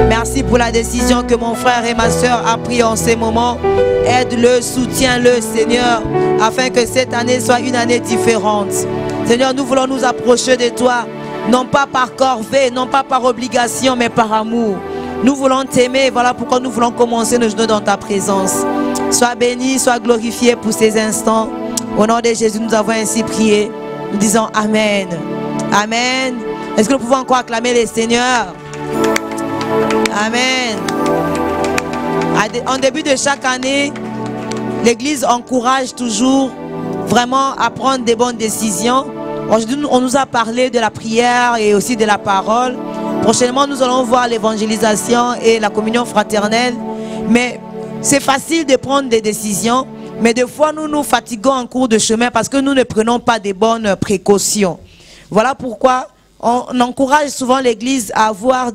Merci pour la décision que mon frère et ma soeur ont prise en ces moments. Aide-le, soutiens-le, Seigneur, afin que cette année soit une année différente. Seigneur, nous voulons nous approcher de toi, non pas par corvée, non pas par obligation, mais par amour. Nous voulons t'aimer, voilà pourquoi nous voulons commencer nos journées dans ta présence. Sois béni, sois glorifié pour ces instants. Au nom de Jésus, nous avons ainsi prié. Nous disons Amen. Amen. Est-ce que nous pouvons encore acclamer les seigneurs? Amen. En début de chaque année, l'Église encourage toujours vraiment à prendre des bonnes décisions. Aujourd'hui, on nous a parlé de la prière et aussi de la parole. Prochainement, nous allons voir l'évangélisation et la communion fraternelle. Mais c'est facile de prendre des décisions. Mais des fois, nous nous fatiguons en cours de chemin parce que nous ne prenons pas de bonnes précautions. Voilà pourquoi on encourage souvent l'Église à avoir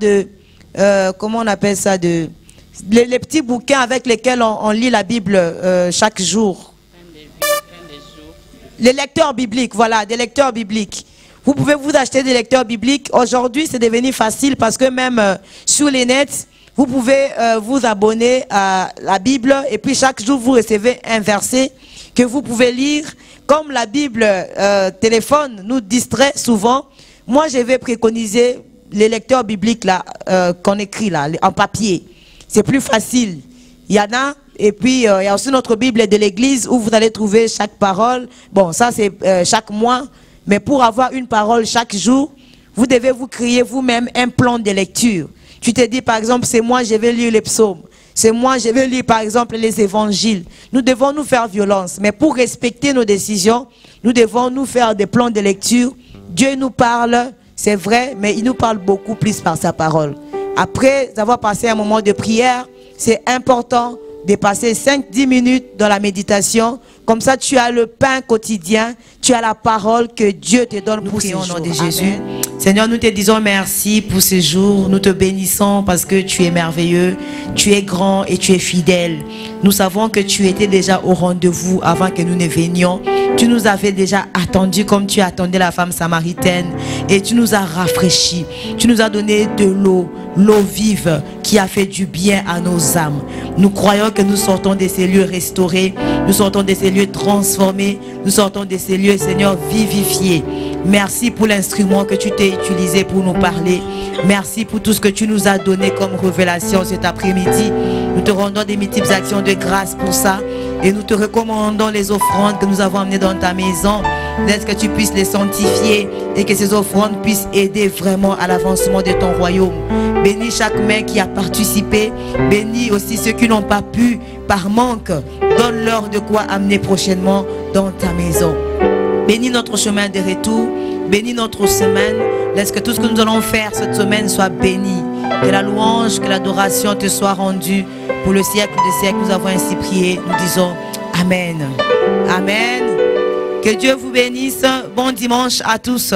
comment on appelle ça, les petits bouquins avec lesquels on lit la Bible chaque jour. Les lecteurs bibliques, voilà, des lecteurs bibliques. Vous pouvez vous acheter des lecteurs bibliques. Aujourd'hui, c'est devenu facile parce que même sur les nets, vous pouvez vous abonner à la Bible et puis chaque jour vous recevez un verset que vous pouvez lire. Comme la Bible téléphone nous distrait souvent, moi je vais préconiser les lecteurs bibliques là qu'on écrit là en papier. C'est plus facile. Il y en a et puis il y a aussi notre Bible de l'église où vous allez trouver chaque parole. Bon, ça c'est chaque mois, mais pour avoir une parole chaque jour, vous devez vous créer vous-même un plan de lecture. Tu te dis par exemple, c'est moi je vais lire les psaumes. C'est moi je vais lire par exemple les évangiles. Nous devons nous faire violence. Mais pour respecter nos décisions, nous devons nous faire des plans de lecture. Dieu nous parle, c'est vrai, mais il nous parle beaucoup plus par sa parole. Après avoir passé un moment de prière, c'est important de passer 5-10 minutes dans la méditation. Comme ça, tu as le pain quotidien, tu as la parole que Dieu te donne pour ce jour. Au nom de Jésus. Seigneur, nous te disons merci pour ce jour. Nous te bénissons parce que tu es merveilleux, tu es grand et tu es fidèle. Nous savons que tu étais déjà au rendez-vous avant que nous ne venions. Tu nous avais déjà attendus comme tu attendais la femme samaritaine. Et tu nous as rafraîchis. Tu nous as donné de l'eau, l'eau vive qui a fait du bien à nos âmes. Nous croyons que nous sortons de ces lieux restaurés. Nous sortons de ces lieux transformés. Nous sortons de ces lieux, Seigneur, vivifiés. Merci pour l'instrument que tu t'es utilisé pour nous parler. Merci pour tout ce que tu nous as donné comme révélation cet après-midi. Nous te rendons des multiples actions de grâce pour ça. Et nous te recommandons les offrandes que nous avons amenées dans ta maison. Laisse que tu puisses les sanctifier et que ces offrandes puissent aider vraiment à l'avancement de ton royaume. Bénis chaque main qui a participé. Bénis aussi ceux qui n'ont pas pu par manque. Donne-leur de quoi amener prochainement dans ta maison. Bénis notre chemin de retour. Bénis notre semaine. Laisse que tout ce que nous allons faire cette semaine soit béni. Que la louange, que l'adoration te soit rendue. Pour le siècle des siècles, nous avons ainsi prié. Nous disons Amen. Amen. Que Dieu vous bénisse. Bon dimanche à tous.